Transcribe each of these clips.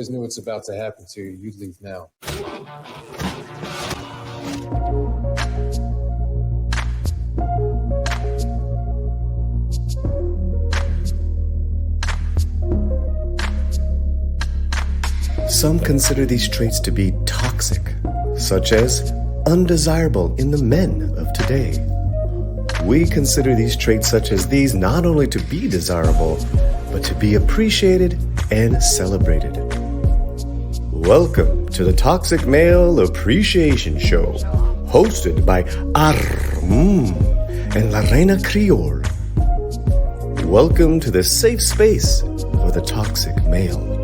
always knew what's about to happen to you. You'd leave now. Some consider these traits to be toxic, such as undesirable in the men of today. We consider these traits such as these not only to be desirable, but to be appreciated and celebrated. Welcome to the Toxic Male Appreciation Show, hosted by and La Reina Creole. Welcome to the safe space for the toxic male.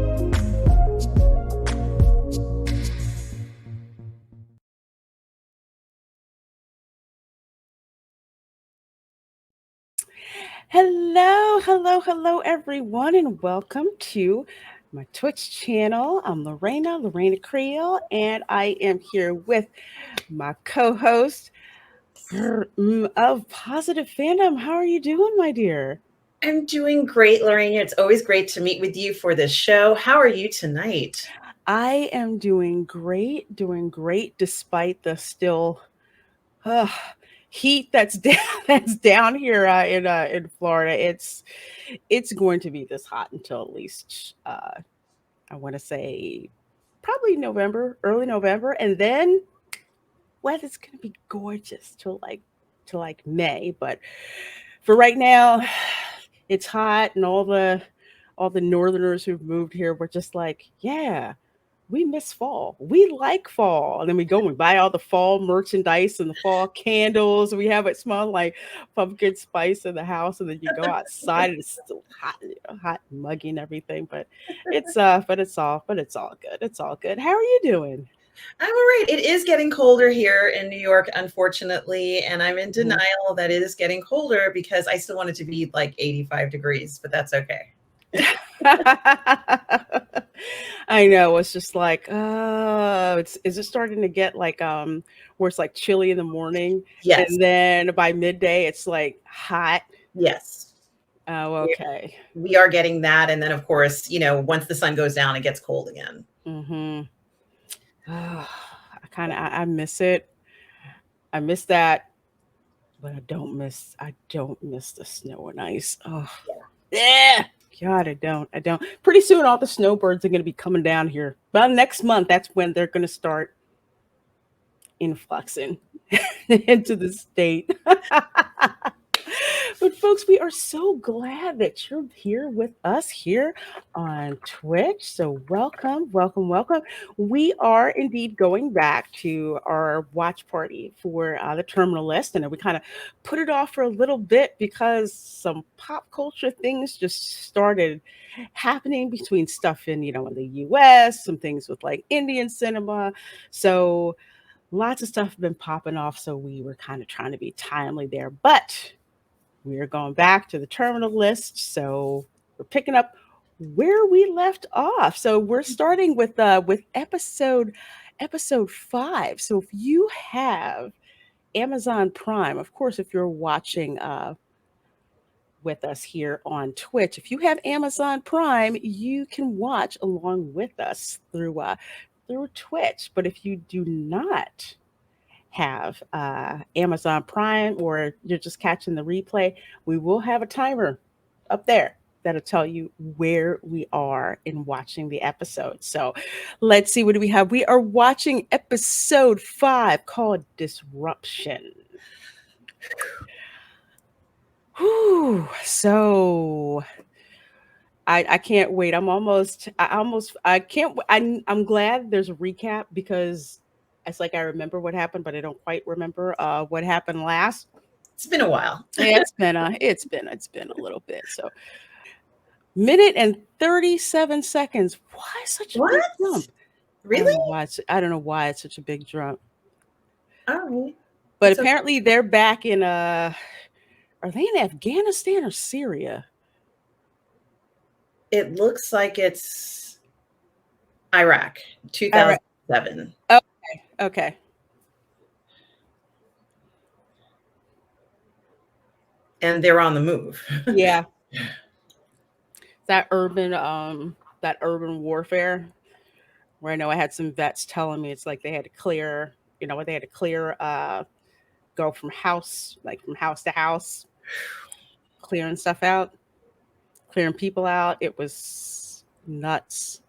Hello, everyone, and welcome to my Twitch channel. I'm Lorena Creole, and I am here with my co-host of Positive Fandom. How are you doing, my dear? I'm doing great, Lorena. It's always great to meet with you for this show. How are you tonight? I am doing great, despite the still heat that's down here in Florida. It's going to be this hot until at least I want to say probably November, early November, and then weather's going to be gorgeous till like May. But for right now, it's hot, and all the Northerners who've moved here were just like, yeah, we miss fall. We like fall. And then we go and we buy all the fall merchandise and the fall candles. We have it smell like pumpkin spice in the house. And then you go outside and it's still hot, hot and muggy and everything. But it's all good. It's all good. How are you doing? I'm all right. It is getting colder here in New York, unfortunately. And I'm in denial that it is getting colder because I still want it to be like 85 degrees, but that's okay. I know. It's just like, is it starting to get like where it's like chilly in the morning? Yes. And then by midday it's like hot. Yes. Oh, okay. We are getting that. And then of course, once the sun goes down, it gets cold again. Mm-hmm. I miss it. I miss that, but I don't miss the snow and ice. Oh yeah. God, I don't. Pretty soon, all the snowbirds are going to be coming down here. Well, next month, that's when they're going to start influxing into the state. But folks, we are so glad that you're here with us here on Twitch. So welcome. We are indeed going back to our watch party for the Terminal List. And we kind of put it off for a little bit because some pop culture things just started happening between stuff in the US, some things with like Indian cinema. So lots of stuff have been popping off. So we were kind of trying to be timely there. But we're going back to the Terminal List, so we're picking up where we left off. So we're starting with episode 5. So if you have Amazon Prime, of course, if you're watching with us here on Twitch, if you have Amazon Prime, you can watch along with us through Twitch. But if you do not have Amazon Prime or you're just catching the replay, we will have a timer up there that'll tell you where we are in watching the episode. So let's see, what do we have? We are watching episode 5 called Disruption. Whew. So I can't wait. I'm glad there's a recap because it's like I remember what happened, but I don't quite remember what happened last. It's been a while. Yeah, it's been a little bit. So, minute and 37 seconds. Why such a big jump? Really? I don't know why it's such a big jump. All right. But apparently they're back in are they in Afghanistan or Syria? It looks like it's Iraq, 2007. Okay. And they're on the move. Yeah. That urban warfare. where I know I had some vets telling me it's like they had to clear, they had to clear, go from house, like from house to house, clearing stuff out, clearing people out. It was nuts.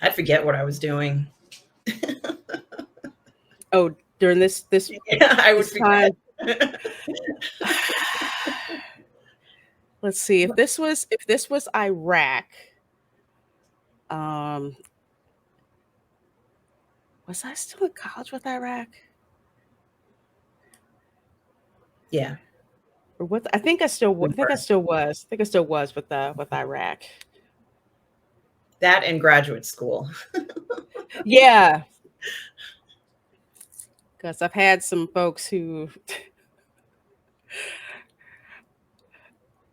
I'd forget what I was doing. Oh, during this Yeah, I would this forget. time, let's see if this was Iraq. Um, was I still in college with Iraq? Yeah. Or what? I think I still. We I think I were. still was. I think I still was with Iraq. That and graduate school. Yeah, because I've had some folks who.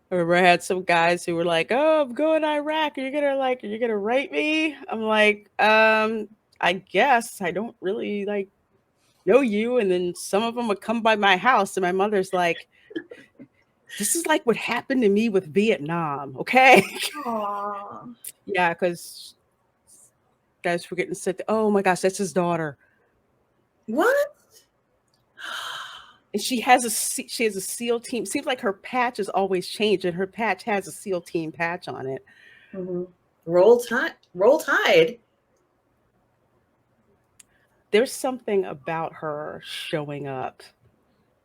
I remember I had some guys who were like, "Oh, I'm going to Iraq. Are you gonna rape me?" I'm like, I guess I don't really like know you. And then some of them would come by my house, and my mother's like, "This is like what happened to me with Vietnam." Okay, Aww. yeah, because guys were getting sick. Oh my gosh, that's his daughter, What? and she has a SEAL team. Seems like her patch is always changed, and her patch has a SEAL team patch on it. Mhm. Roll Tide. Roll Tide. There's something about her showing up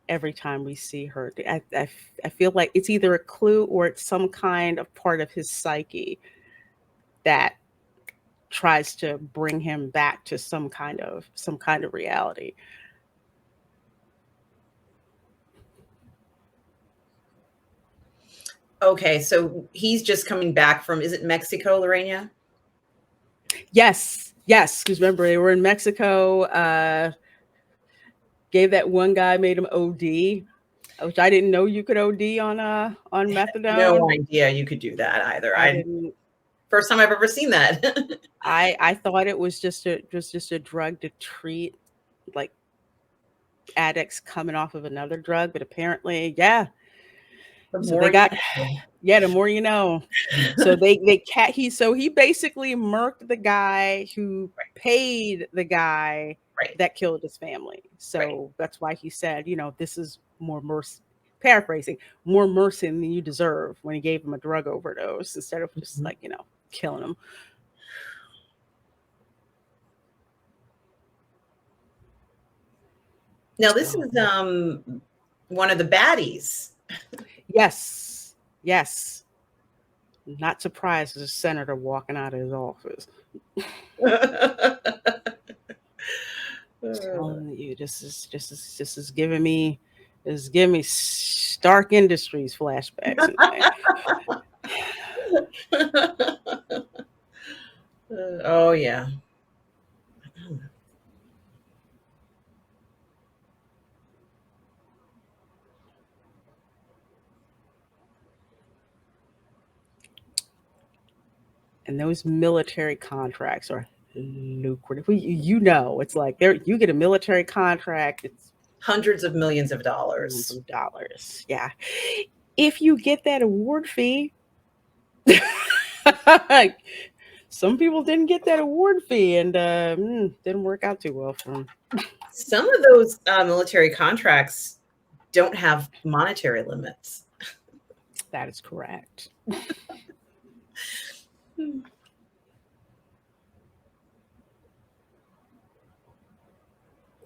every time we see her. I feel like it's either a clue or it's some kind of part of his psyche that tries to bring him back to some kind of reality. Okay, so he's just coming back from, is it Mexico, Lorena? Yes, yes, because remember they were in Mexico. Gave that one guy, made him OD, which I didn't know you could OD on No methadone. idea you could do that either. I I didn't. first time I've ever seen that. I thought it was just a drug to treat like addicts coming off of another drug, but apparently, yeah. The So they more you got, know. yeah, the more you know. So he basically murked the guy who paid the guy Right, that killed his family. right. So that's why he said, this is more mercy. Paraphrasing, more mercy than you deserve, when he gave him a drug overdose instead of just Mhm. like killing him. Now this Oh, is one of the baddies. yes, yes. Not surprised as a senator walking out of his office. Telling you, this is giving me Stark Industries flashbacks in a way. Oh yeah. And those military contracts are lucrative. It's like you get a military contract, it's Hundreds of millions of millions dollars. of dollars. Yeah. If you get that award fee, some people didn't get that award fee, and didn't work out too well for them. Some of those military contracts don't have monetary limits. That is correct.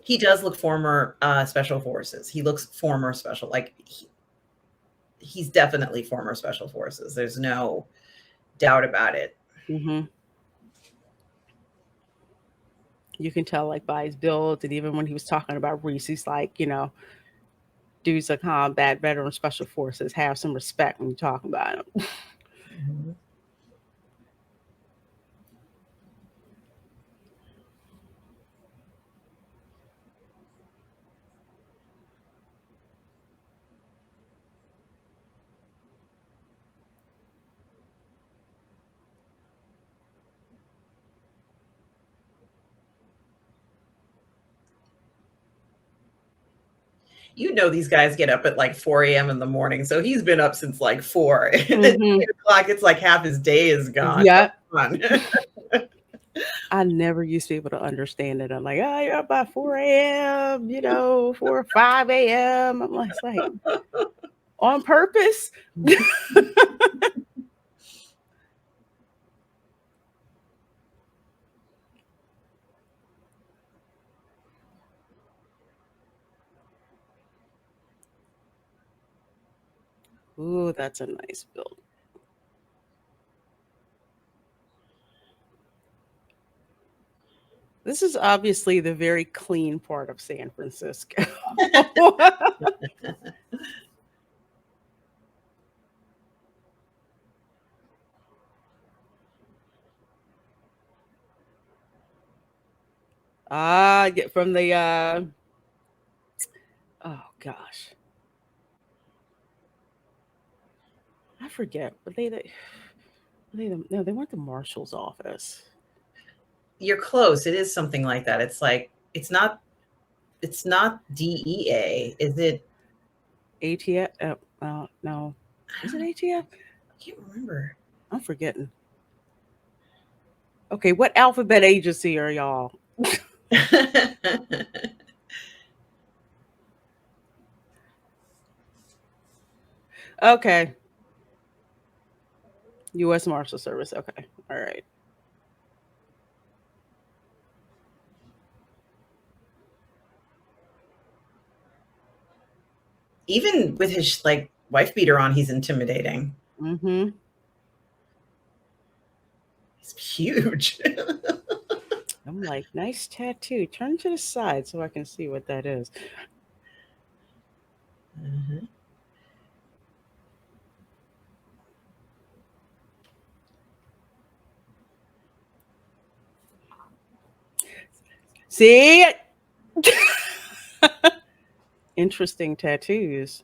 He does look former special forces. He looks former special, like he's definitely former special forces. There's no doubt about it. Hmm. You can tell like by his build, and even when he was talking about Reese, he's like, dudes like combat veteran special forces have some respect when you talk about him. Mhm. you know, these guys get up at like 4 a.m. in the morning. So he's been up since like 4. And then Mhm. 8 o'clock, it's like half his day is gone. Yeah. Come on. I never used to be able to understand it. I'm like, oh, you're up by 4 a.m., 4 or 5 a.m. I'm like, it's like on purpose. Ooh, that's a nice build. This is obviously the very clean part of San Francisco. Get from the oh gosh. I forget. No, they weren't the marshal's office. You're close. It is something like that. It's like it's not DEA. Is it? ATF? No. I Is it don't ATF? I can't remember. I'm forgetting. Okay, what alphabet agency are y'all? Okay. U.S. Marshal Service. Okay. All right. Even with his like wife beater on, he's intimidating. Mm-hmm. He's huge. I'm like, nice tattoo. Turn to the side so I can see what that is. Mhm. See? Interesting tattoos.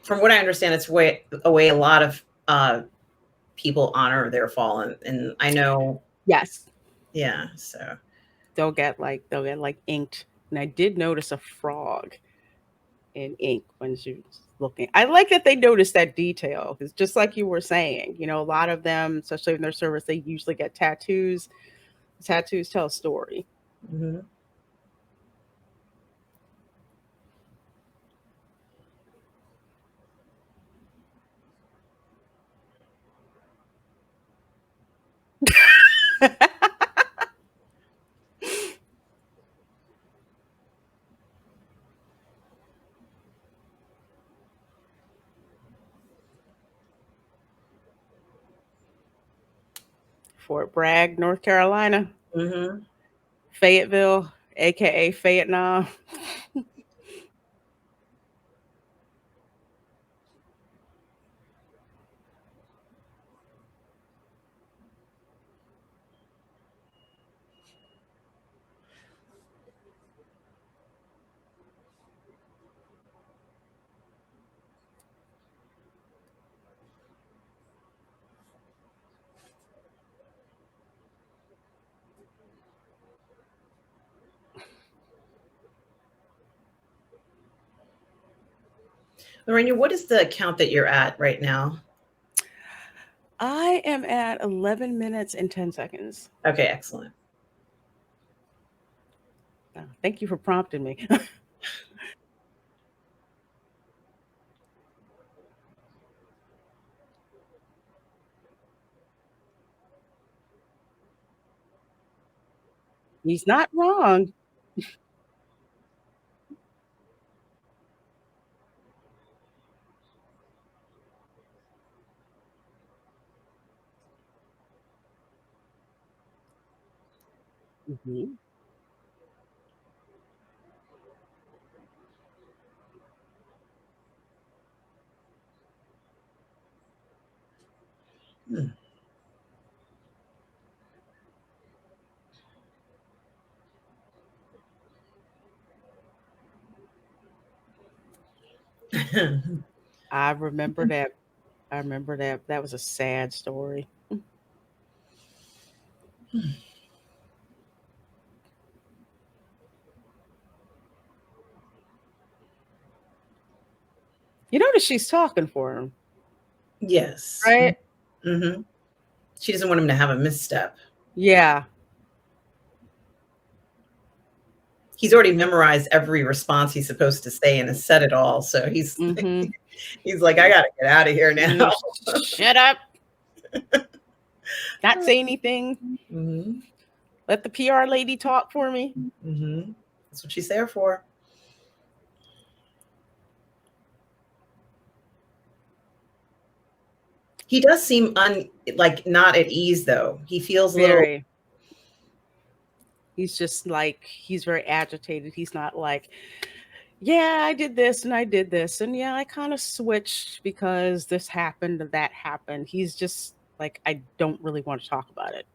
From what I understand, it's a way a lot of people honor their fallen, and I know, Yes. yeah. So They'll get like inked. And I did notice a frog in ink when she was looking. I like that they noticed that detail because just like you were saying, a lot of them, especially in their service, they usually get tattoos. Tattoos tell a story. mhm. Fort Bragg, North Carolina, Mhm. Fayetteville, aka Fayetteville. Lorena, what is the account that you're at right now? I am at 11 minutes and 10 seconds. Okay, excellent. Thank you for prompting me. He's not wrong. Mhm. Hmm. I remember that. I remember that. That was a sad story. You notice she's talking for him, Yes. right? Mm-hmm. She doesn't want him to have a misstep. Yeah. He's already memorized every response he's supposed to say and has said it all. So he's Mm-hmm. he's like, I gotta get out of here now. Shut up. Not say anything. Mm-hmm. Let the PR lady talk for me. Mm-hmm. That's what she's there for. He does seem like not at ease though. He feels a little. Very. He's just like, he's very agitated. He's not like, yeah, I did this and I did this. And yeah, I kind of switched because this happened and that happened. He's just like, I don't really want to talk about it.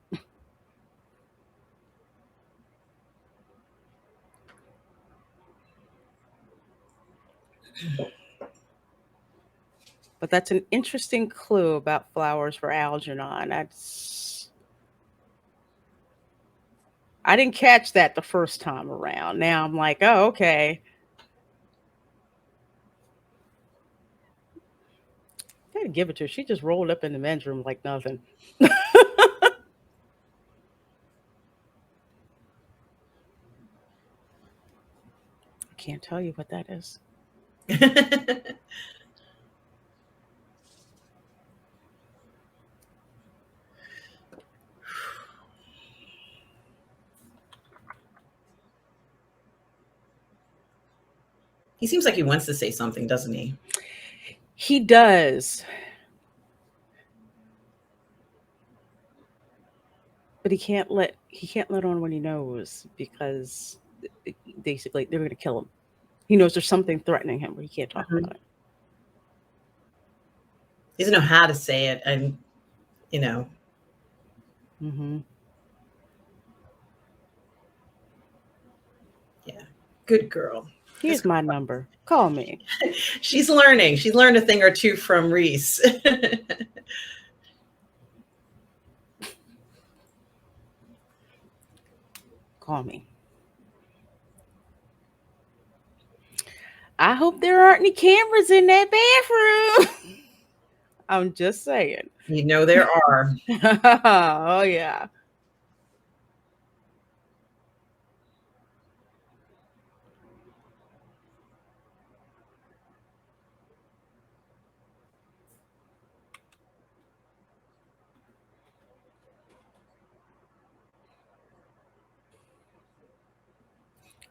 But that's an interesting clue about flowers for Algernon. I didn't catch that the first time around. Now I'm like, oh, okay. I gotta give it to her. She just rolled up in the men's room like nothing. I can't tell you what that is. He seems like he wants to say something, doesn't he? He does. But he can't let on when he knows because basically they're going to kill him. He knows there's something threatening him, but he can't talk Mhm. about it. He doesn't know how to say it, and you know, Mm-hmm. yeah, good girl. Here's my number. Call me. She's learning. She's learned a thing or two from Reese. Call me. I hope there aren't any cameras in that bathroom. I'm just saying. You know there are. Oh yeah.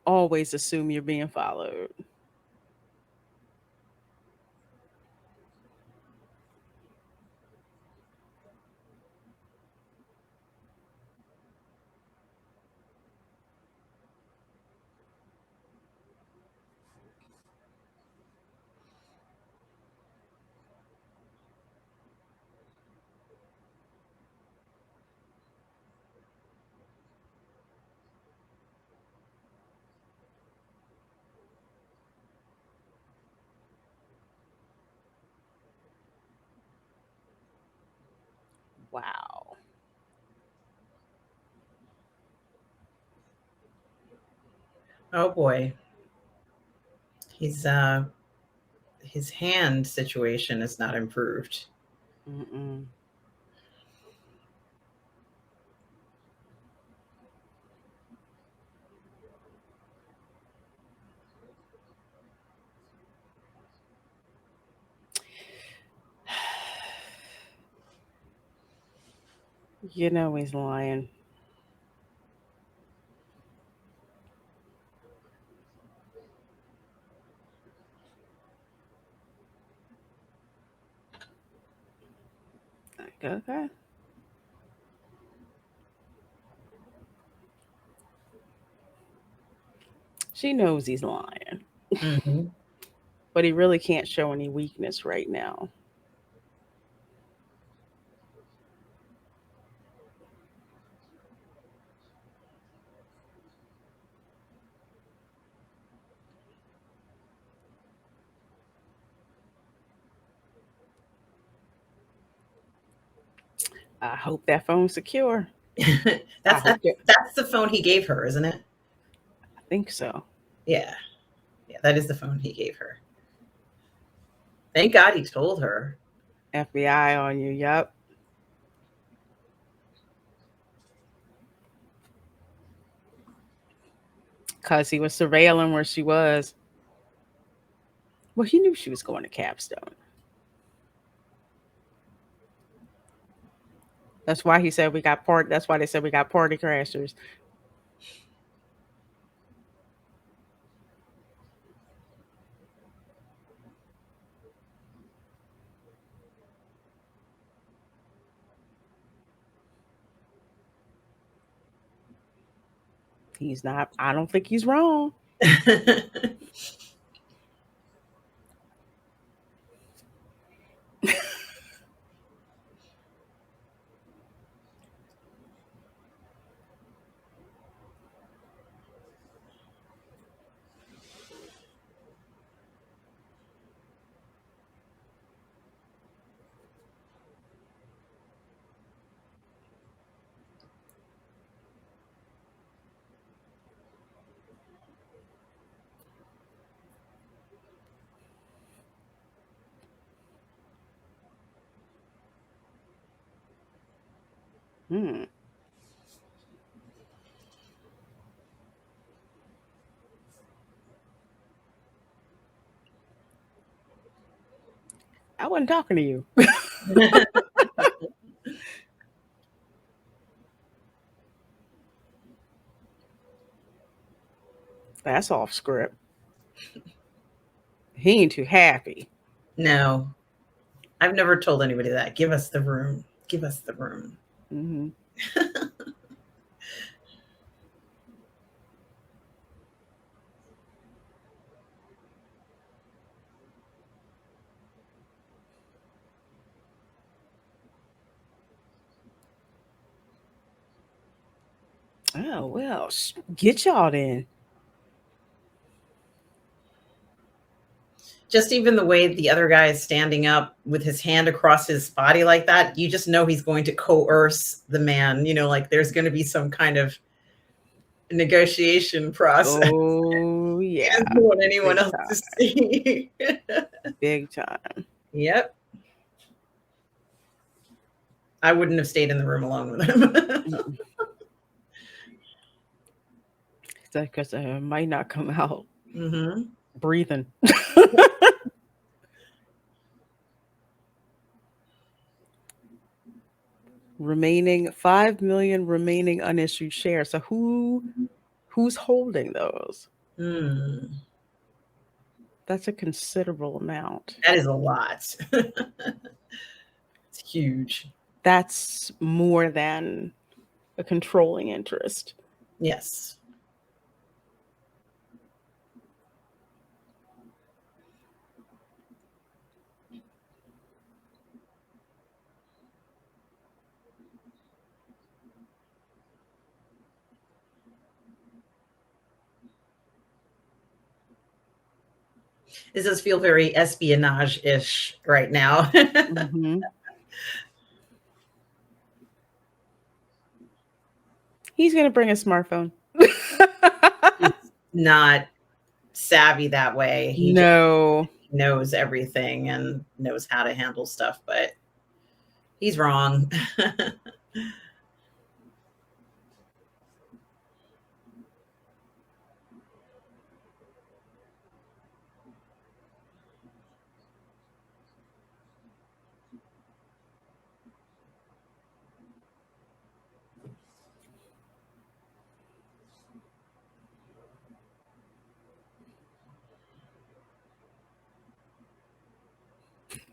Always assume you're being followed. Wow. Oh boy. He's his hand situation is not improved. Mm-mm. You know he's lying. Like, okay. She knows he's lying, Mm-hmm. but he really can't show any weakness right now. I hope that phone's secure. I that's hope that. that's the phone he gave her, isn't it? I think so. Yeah. Yeah, that is the phone he gave her. Thank God he told her. FBI on you. Yep. Because he was surveilling where she was. Well, he knew she was going to Capstone. That's why he said we got part. That's why they said we got party crashers. He's not. I don't think he's wrong. Hmm. I wasn't talking to you. That's off script. He ain't too happy. No, I've never told anybody that. Give us the room. Give us the room. Mm-hmm. Oh well, get y'all then. Just even the way the other guy is standing up with his hand across his body like that, you just know he's going to coerce the man. Like there's going to be some kind of negotiation process. Oh He yeah, doesn't want anyone big else time, to see. big time. Yep. I wouldn't have stayed in the room alone with him. Because it might not come out Mm-hmm. breathing. Remaining 5 million remaining unissued shares. So who's holding those? Mm. That's a considerable amount. That is a lot. It's huge. That's more than a controlling interest. Yes. This does feel very espionage-ish right now. Mm-hmm. He's gonna bring a smartphone. He's not savvy that way. He just No. knows everything and knows how to handle stuff, but he's wrong.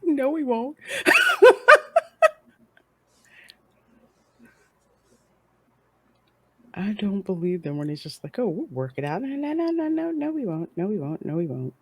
No, he won't. I don't believe them when he's just like, oh, we'll work it out. No, no, no, no, no, no, we won't. No, we won't. No, we won't.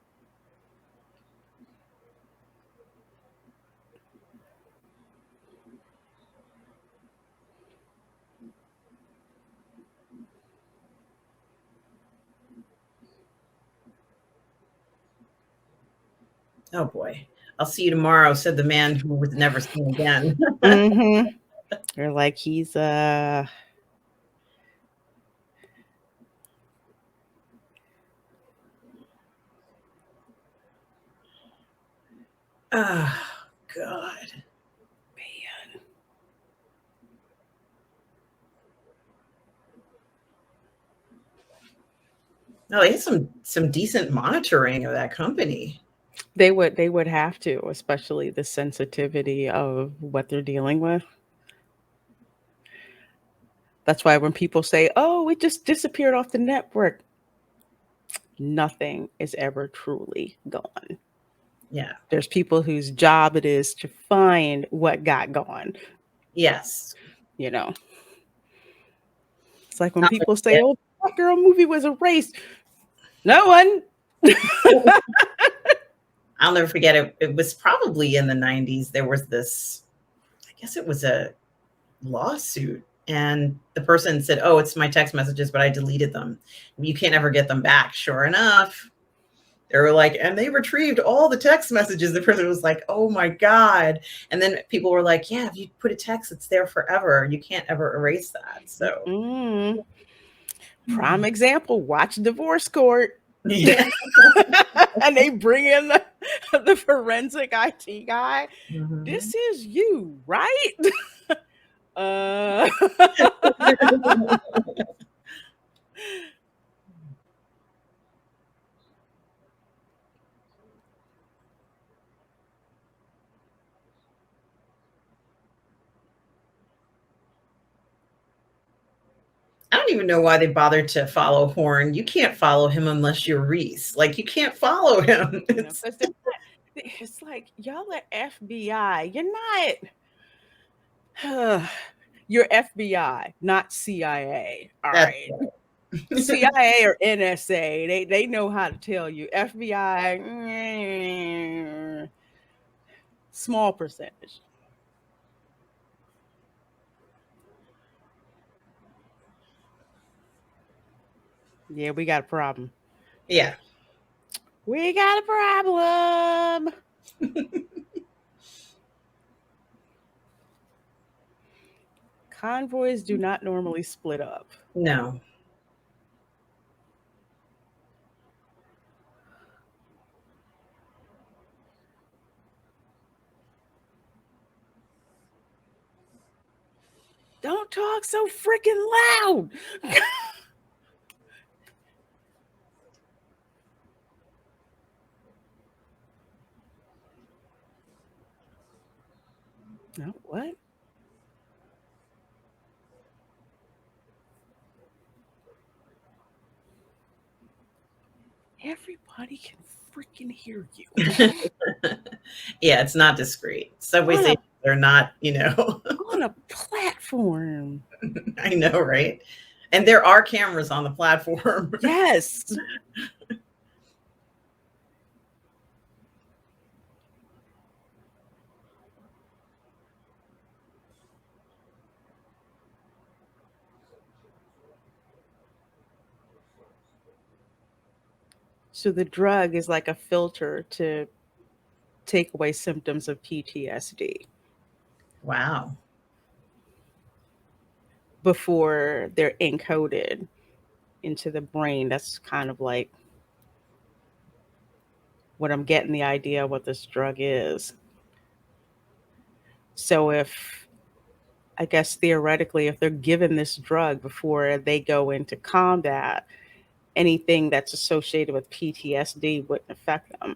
Oh boy. I'll see you tomorrow, said the man who was never seen again. Mm-hmm. They're like, he's Oh, God. man. No, they had some decent monitoring of that company. They would have to, especially the sensitivity of what they're dealing with. That's why when people say, "Oh, it just disappeared off the network," nothing is ever truly gone. Yeah. There's people whose job it is to find what got gone, Yes. you know. It's like when I'll people say, never "Oh, that girl movie was erased." No one. forget, I'll never forget it. It was probably in the 90s. There was this, I guess it was a lawsuit. And the person said, "Oh, it's my text messages, but I deleted them. You can't ever get them back." Sure enough, they were like, and they retrieved all the text messages. The person was like, "Oh my God." And then people were like, "Yeah, if you put a text, it's there forever. You can't ever erase that." So, Mm. Prime example, watch Divorce Court. yeah. And they bring in the forensic IT guy. Mhm. This is you, right? uh I don't even know why they bothered to follow Horn. You can't follow him unless you're Reese. Like, you can't follow him. It's, because it's like y'all are FBI. You're not you're FBI, not CIA. All that's right. CIA or NSA, they know how to tell you. FBI, small percentage. Yeah, we got a problem. yeah. We got a problem. Convoys do not normally split up. No. Don't talk so freaking loud. No, what? Everybody can freaking hear you Yeah, it's not discreet. Subway on a stations are not, you know. on a platform. I know, right? And there are cameras on the platform. Yes. So the drug is like a filter to take away symptoms of PTSD Wow. before they're encoded into the brain. That's kind of like what I'm getting the idea of what this drug is. So if I guess theoretically, if they're given this drug before they go into combat, anything that's associated with PTSD wouldn't affect them.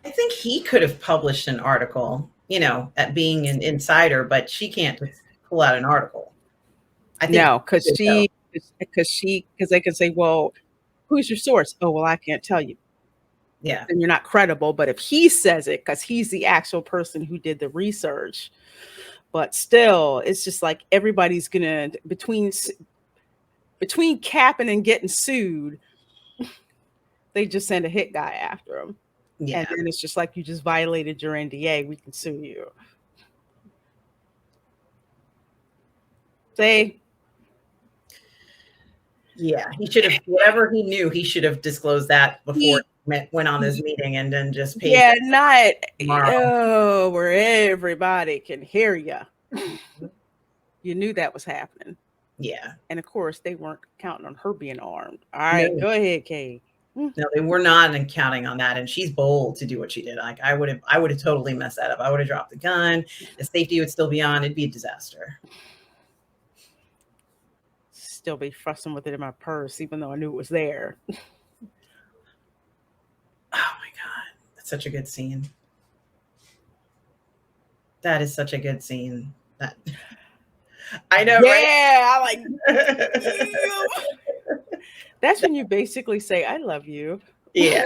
I think he could have published an article, you know, at being an insider, but she can't just pull out an article. I think No, he did, though. because they can say, well, who's your source? Oh, well, I can't tell you. Yeah. Then you're not credible. But if he says it, because he's the actual person who did the research, but still, it's just like everybody's gonna between capping and getting sued, they just send a hit guy after him. And Yeah. then it's just like you just violated your NDA. We can sue you. See, Yeah, he should have, whatever he knew, he should have disclosed that before he, he went on this meeting and then just paid yeah, that not tomorrow. oh, where everybody can hear you. You knew that was happening. Yeah. And of course, they weren't counting on her being armed. All right, No, go ahead, Kay. no, they were not counting on that. And she's bold to do what she did. Like I would have totally messed that up. I would have dropped the gun. The safety would still be on. It'd be a disaster. Still be fussing with it in my purse, even though I knew it was there. Oh my God. That's such a good scene. That is such a good scene. That I know, right? Yeah, I like. That's when you basically say, "I love you." Yeah.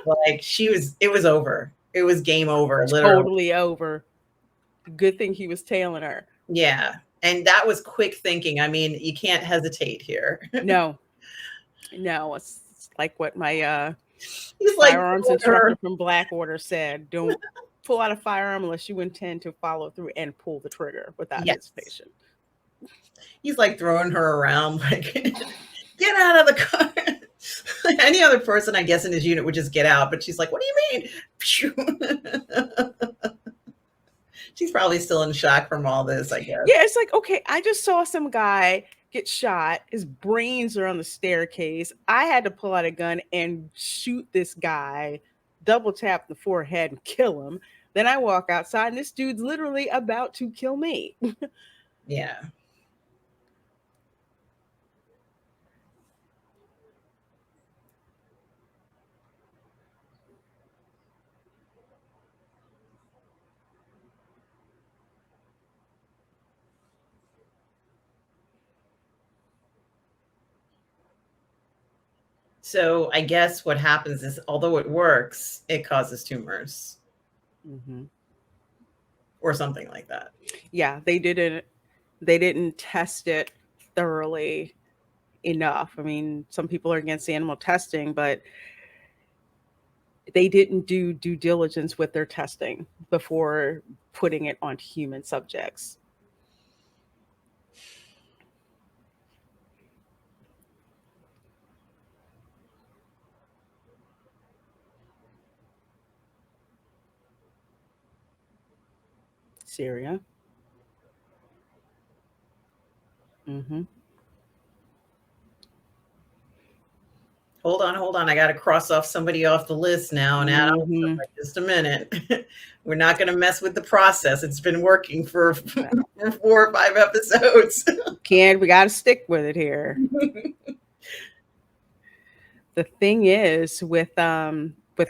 Like it was over. It was game over, literally. Totally over. Good thing he was tailing her. Yeah. And that was quick thinking. I mean, you can't hesitate here. No, no, it's like what my He's like, firearms instructor from Blackwater said: "Don't pull out a firearm unless you intend to follow through and pull the trigger without yes. hesitation." He's like throwing her around, like, get out of the car. Any other person, I guess, in his unit would just get out, but she's like, what do you mean? She's probably still in shock from all this, I guess. Yeah, it's like, okay, I just saw some guy get shot. His brains are on the staircase. I had to pull out a gun and shoot this guy, double tap the forehead and kill him. Then I walk outside and this dude's literally about to kill me. Yeah. So I guess what happens is, although it works, it causes tumors or something like that. Yeah, they didn't test it thoroughly enough. I mean, some people are against animal testing, but they didn't do due diligence with their testing before putting it onto human subjects. Syria. Mm-hmm. Hold on. I got to cross off somebody off the list now and add on Mm-hmm. just a minute. We're not going to mess with the process. It's been working for 4 or 5 episodes. We got to stick with it here. The thing is, with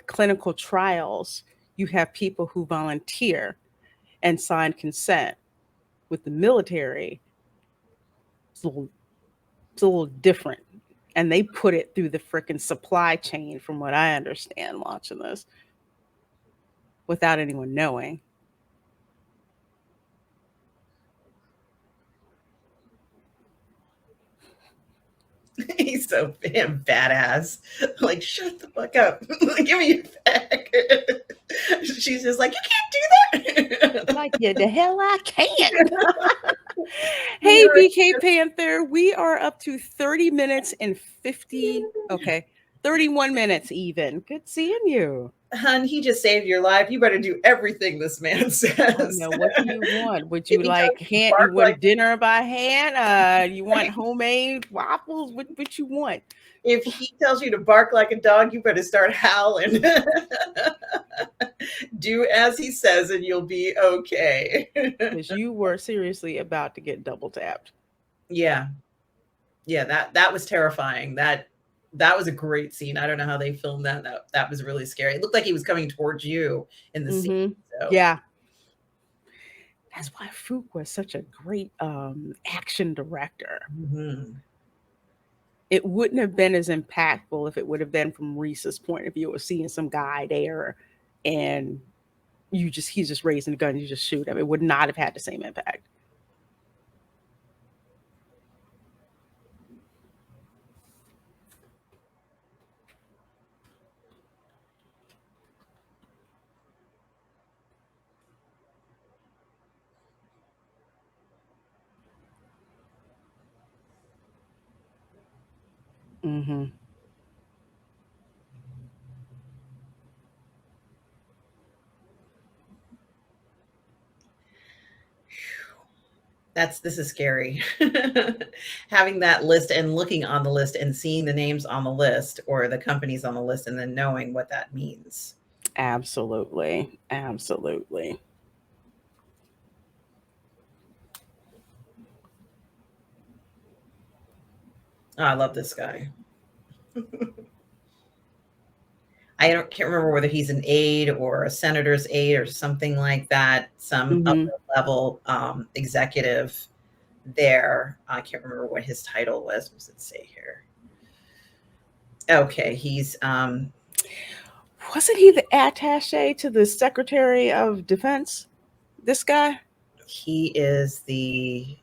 clinical trials, you have people who volunteer and sign consent. With the military, it's a little different. And they put it through the freaking supply chain, from what I understand watching this, without anyone knowing. He's so damn badass. Like, shut the fuck up. Give me your bag. She's just like, you can't do that. Like, yeah, the hell I can't. Hey, BK Panther, we are up to 30 minutes and 31 minutes even. Good seeing you. Hun, he just saved your life. You better do everything this man says. No, what do you want? Would you like hand? You want dinner by hand? You want homemade waffles? What you want? If he tells you to bark like a dog, you better start howling. Do as he says and you'll be okay. Because you were seriously about to get double tapped. Yeah. Yeah, that was terrifying. That was a great scene. I don't know how they filmed that. That was really scary. It looked like he was coming towards you in the scene. So. Yeah. That's why Fook was such a great action director. Mm-hmm. It wouldn't have been as impactful if it would have been from Reese's point of view of seeing some guy there and he's just raising the gun, you just shoot him. It would not have had the same impact. Mm-hmm. This is scary. Having that list and looking on the list and seeing the names on the list or the companies on the list and then knowing what that means. Absolutely. Absolutely. Oh, I love this guy. Can't remember whether he's an aide or a senator's aide or something like that, some upper Mm-hmm. level executive there. I can't remember what his title was. What does it say here? Okay, Wasn't he the attaché to the Secretary of Defense? This guy? he is the.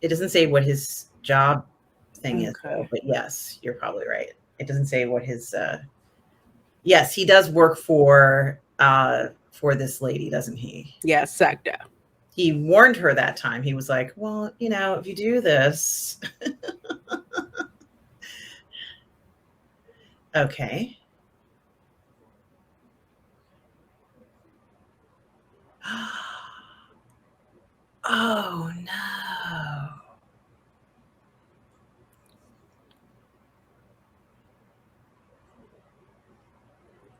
It doesn't say what his job thing is though, Okay. but yes, you're probably right. It doesn't say what his. Yes, he does work for this lady, doesn't he? Yeah, SACDA. He warned her that time. He was like, "Well, if you do this, okay." Oh no.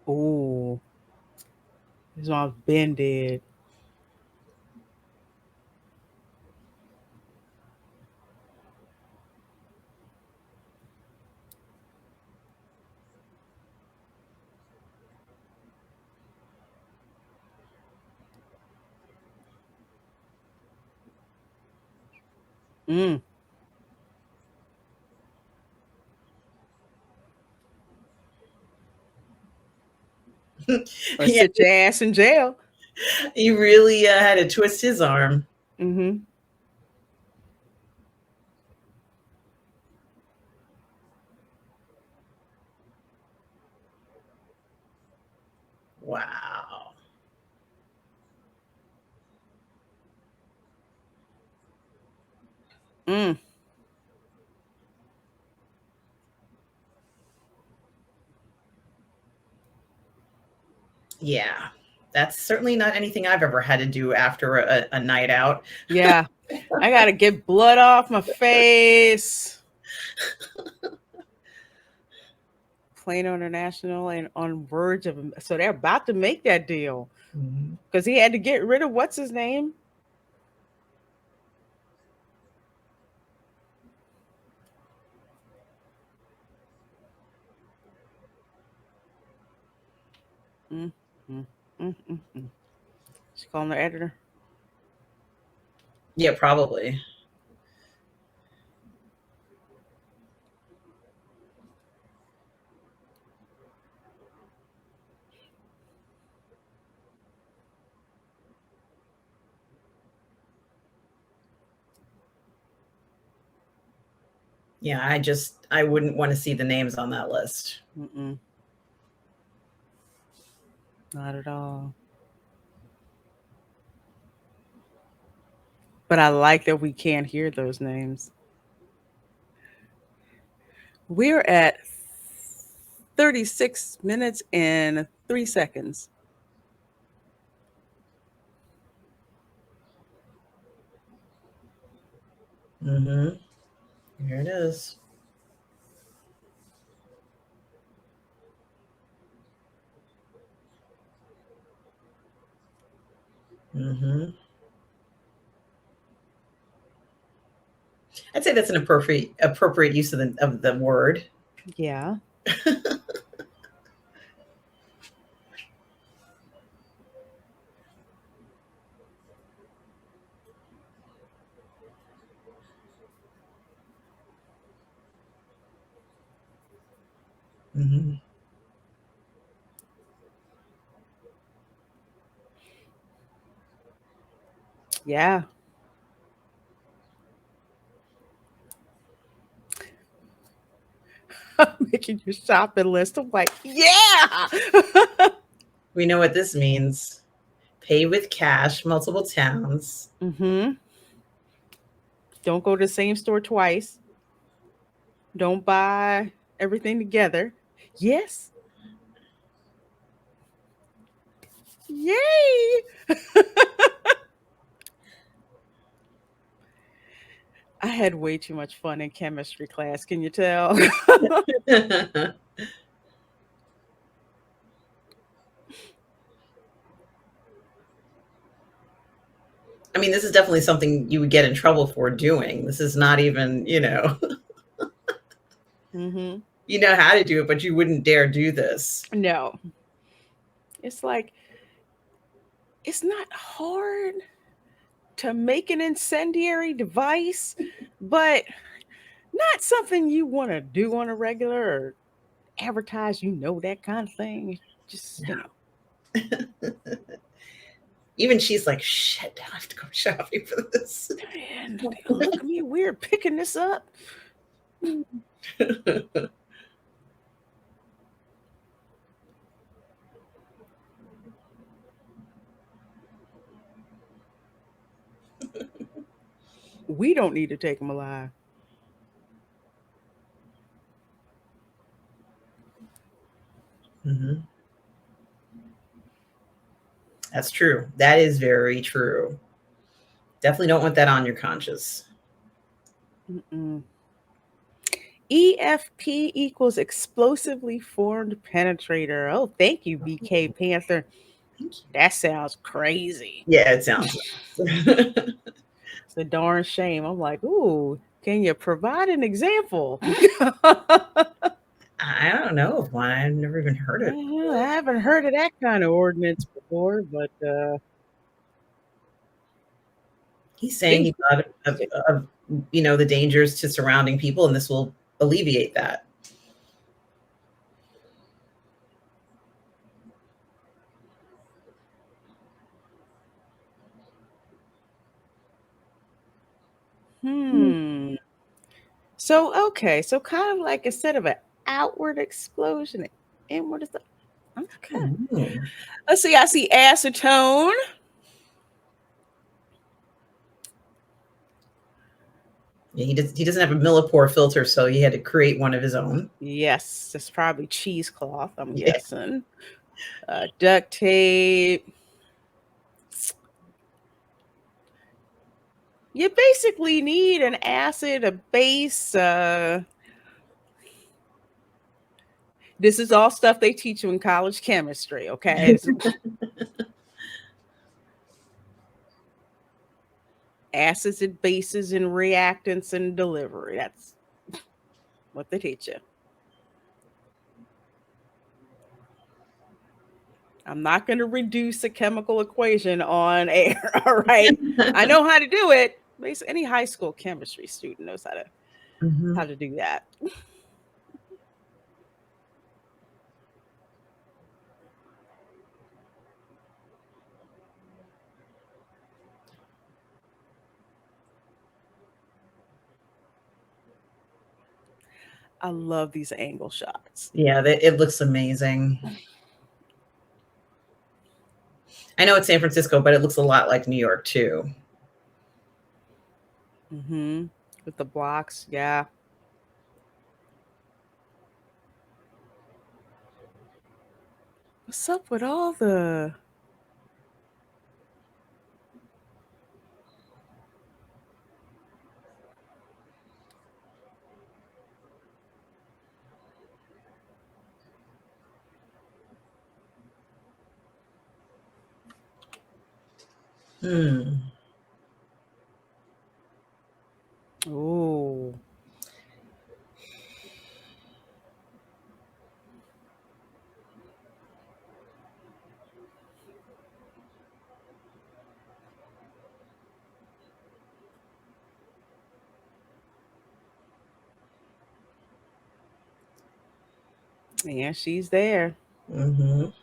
Oh, his mom's been dead. Mm. Or Yeah, sit your ass in jail. he really had to twist his arm. Mm-hmm. Wow. Mm. Yeah. That's certainly not anything I've ever had to do after a night out. Yeah. I gotta get blood off my face. Plano International and on verge of, so they're about to make that deal Mhm. because he had to get rid of what's his name. Mm, mm, mm. She calling the editor. Yeah, probably. Yeah, I wouldn't want to see the names on that list. Mm-mm. Not at all. But I like that we can't hear those names. We're at 36 minutes and 3 seconds. Mm-hmm. Here it is. Mm-hmm. I'd say that's an appropriate use of the word. Yeah. Mm-hmm. Yeah. Making your shopping list. I'm like, yeah. We know what this means. Pay with cash, multiple towns. Mm-hmm. Don't go to the same store twice. Don't buy everything together. Yes. Yay. I had way too much fun in chemistry class. Can you tell? I mean, this is definitely something you would get in trouble for doing. This is not even, Hmm. you know how to do it, but you wouldn't dare do this. No. It's like, it's not hard to make an incendiary device, but not something you want to do on a regular or advertise, that kind of thing. Just, No. Even she's like, shit, I have to go shopping for this. man, they gonna look at me weird picking this up. We don't need to take them alive. Mhm. That's true. That is very true. Definitely don't want that on your conscience. Mm-mm. EFP equals explosively formed penetrator. Oh, thank you, BK Panther. Thank you. That sounds crazy. Yeah, it sounds nice. It's a darn shame. I'm like, ooh, can you provide an example? I don't know of one. I've never even heard it. I haven't heard of that kind of ordinance before, but He's saying hey, he thought of the dangers to surrounding people, and this will alleviate that. hmm. So okay, so kind of like instead of an outward explosion, an inward. Okay. Mhm. Let's see. I see acetone. Yeah, he doesn't have a millipore filter, so he had to create one of his own. Yes, it's probably cheesecloth. I'm Yeah. guessing. Duct tape. You basically need an acid, a base. This is all stuff they teach you in college chemistry. Okay. Acids and bases and reactants and delivery. That's what they teach you. I'm not going to reduce a chemical equation on air. All right. I know how to do it. Basically, any high school chemistry student knows Mhm. how to do that. I love these angle shots. Yeah, it looks amazing. I know it's San Francisco, but it looks a lot like New York too. Mm-hmm. With the blocks, yeah. What's up with all the? Hmm. Oh, yeah, she's there. Mhm.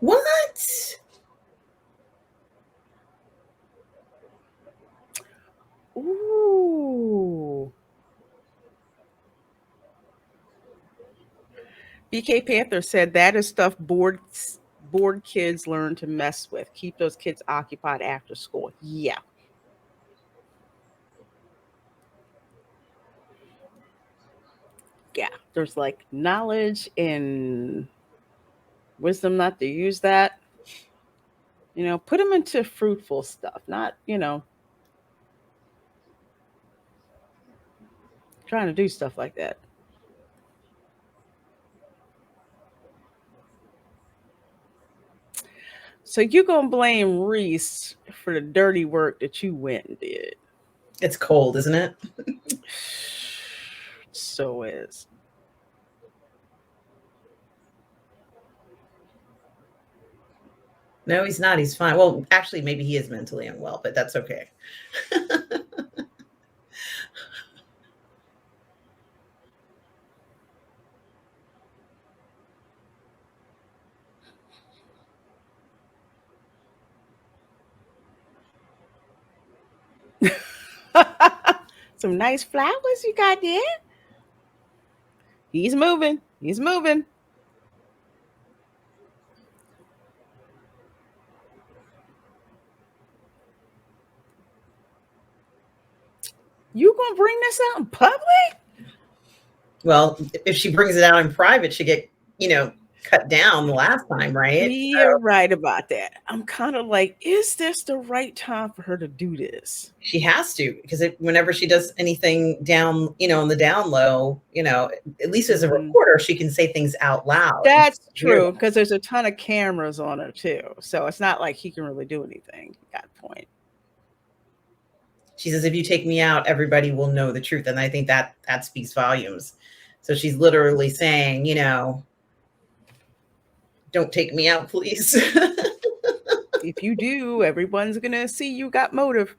What? Ooh. BK Panther said that is stuff bored kids learn to mess with. Keep those kids occupied after school. Yeah. Yeah. There's like knowledge and wisdom not to use that. Put them into fruitful stuff, not, trying to do stuff like that. So you gonna blame Reese for the dirty work that you went and did? It's cold, isn't it? So is. No, he's not. He's fine. Well, actually, maybe he is mentally unwell, but that's okay. Some nice flowers you got there. He's moving. He's moving. You gonna bring this out in public? Well, if she brings it out in private, she get, cut down the last time, right? You're right about that. I'm kind of like, is this the right time for her to do this? She has to, because whenever she does anything down, in the down low, at least as a reporter, she can say things out loud. That's true, because there's a ton of cameras on her too. So it's not like he can really do anything. Got a point. She says, if you take me out, everybody will know the truth. And I think that speaks volumes. So she's literally saying, don't take me out, please. If you do, everyone's going to see you got motive.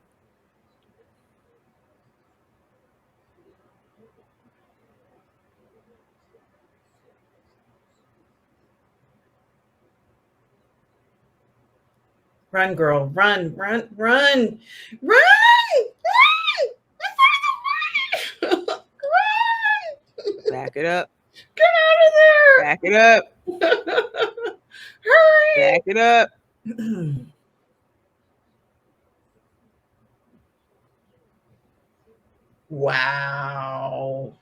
Run, girl, run, run, run, run, run. Back it up. Get out of there. Back it up. Hurry. Back it up. Wow.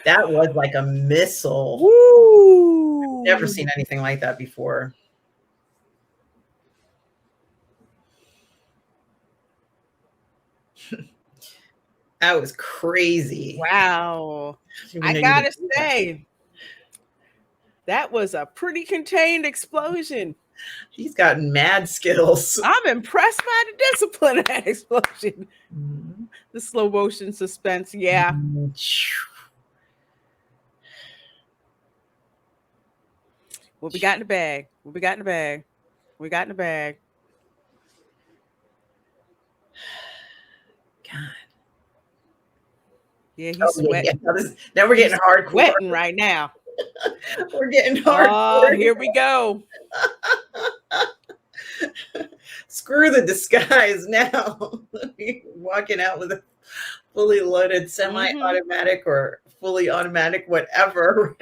That was like a missile. Woo. I've never seen anything like that before. That was crazy. Wow. I gotta say, that was a pretty contained explosion. He's gotten mad skills. I'm impressed by the discipline of that explosion. Mm-hmm. The slow motion suspense, yeah. Mm-hmm. What we got in the bag? What we got in the bag? We got in the bag. God. Yeah, he's sweating. Yeah. Now we're getting hardcore. Sweating right now. We're getting hardcore. Oh, here we go. Screw the disguise now. Walking out with a fully loaded semi-automatic or fully automatic, whatever.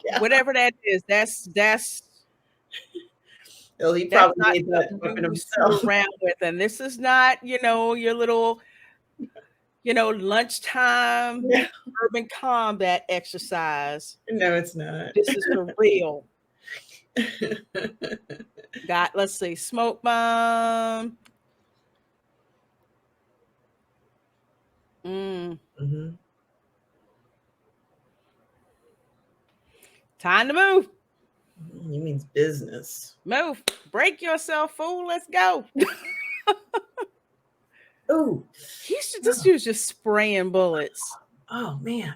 Yeah. Whatever that is, that's well, he probably made that weapon himself. Around with, and this is not, your little, lunchtime urban combat exercise. No, it's not. This is for real. Got, let's see, smoke bomb. Mm-hmm. Time to move. He means business. Move. Break yourself, fool. Let's go. Oh, this dude's just spraying bullets. Oh man.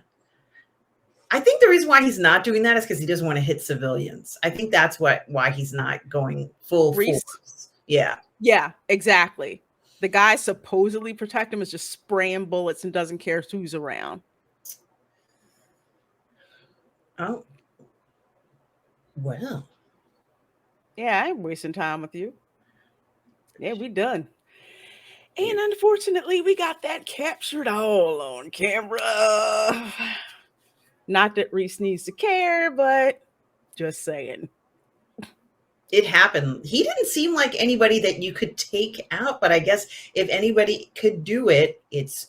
I think the reason why he's not doing that is because he doesn't want to hit civilians. I think that's why he's not going full force. Yeah. Yeah, exactly. The guy supposedly protect him is just spraying bullets and doesn't care who's around. Oh. Well. Yeah, I ain't wasting time with you. Yeah, we done. And unfortunately, we got that captured all on camera. Not that Reese needs to care, but just saying. It happened. He didn't seem like anybody that you could take out, but I guess if anybody could do it, it's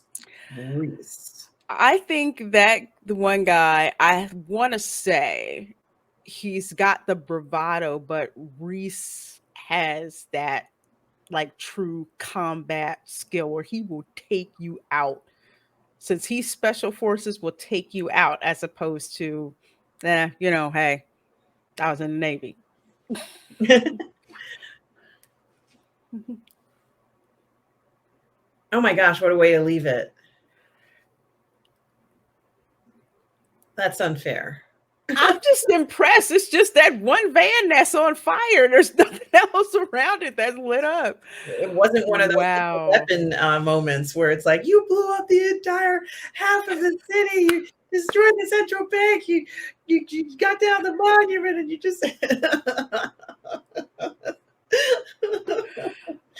Reese. I think that the one guy, I want to say he's got the bravado, but Reese has that like true combat skill where he will take you out. Since he's special forces, will take you out as opposed to, hey, I was in the Navy. Oh my gosh, what a way to leave it. That's unfair. I'm just impressed. It's just that one van that's on fire. There's nothing else around it that's lit up. It wasn't one of those Wow. weapon moments where it's like, you blew up the entire half of the city, you destroyed the central bank, you got down the monument, and you just.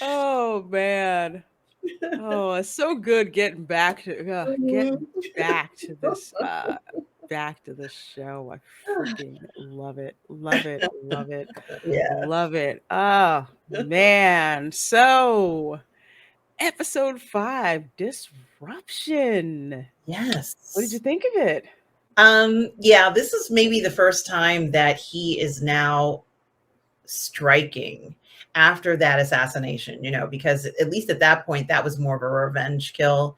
Oh man. Oh, it's so good getting back to this back to this show. I freaking love it. Love it. Love it. Yeah. Love it. Oh man. So episode 5, Disruption. Yes. What did you think of it? Yeah, this is maybe the first time that he is now striking after that assassination, because at least at that point, that was more of a revenge kill.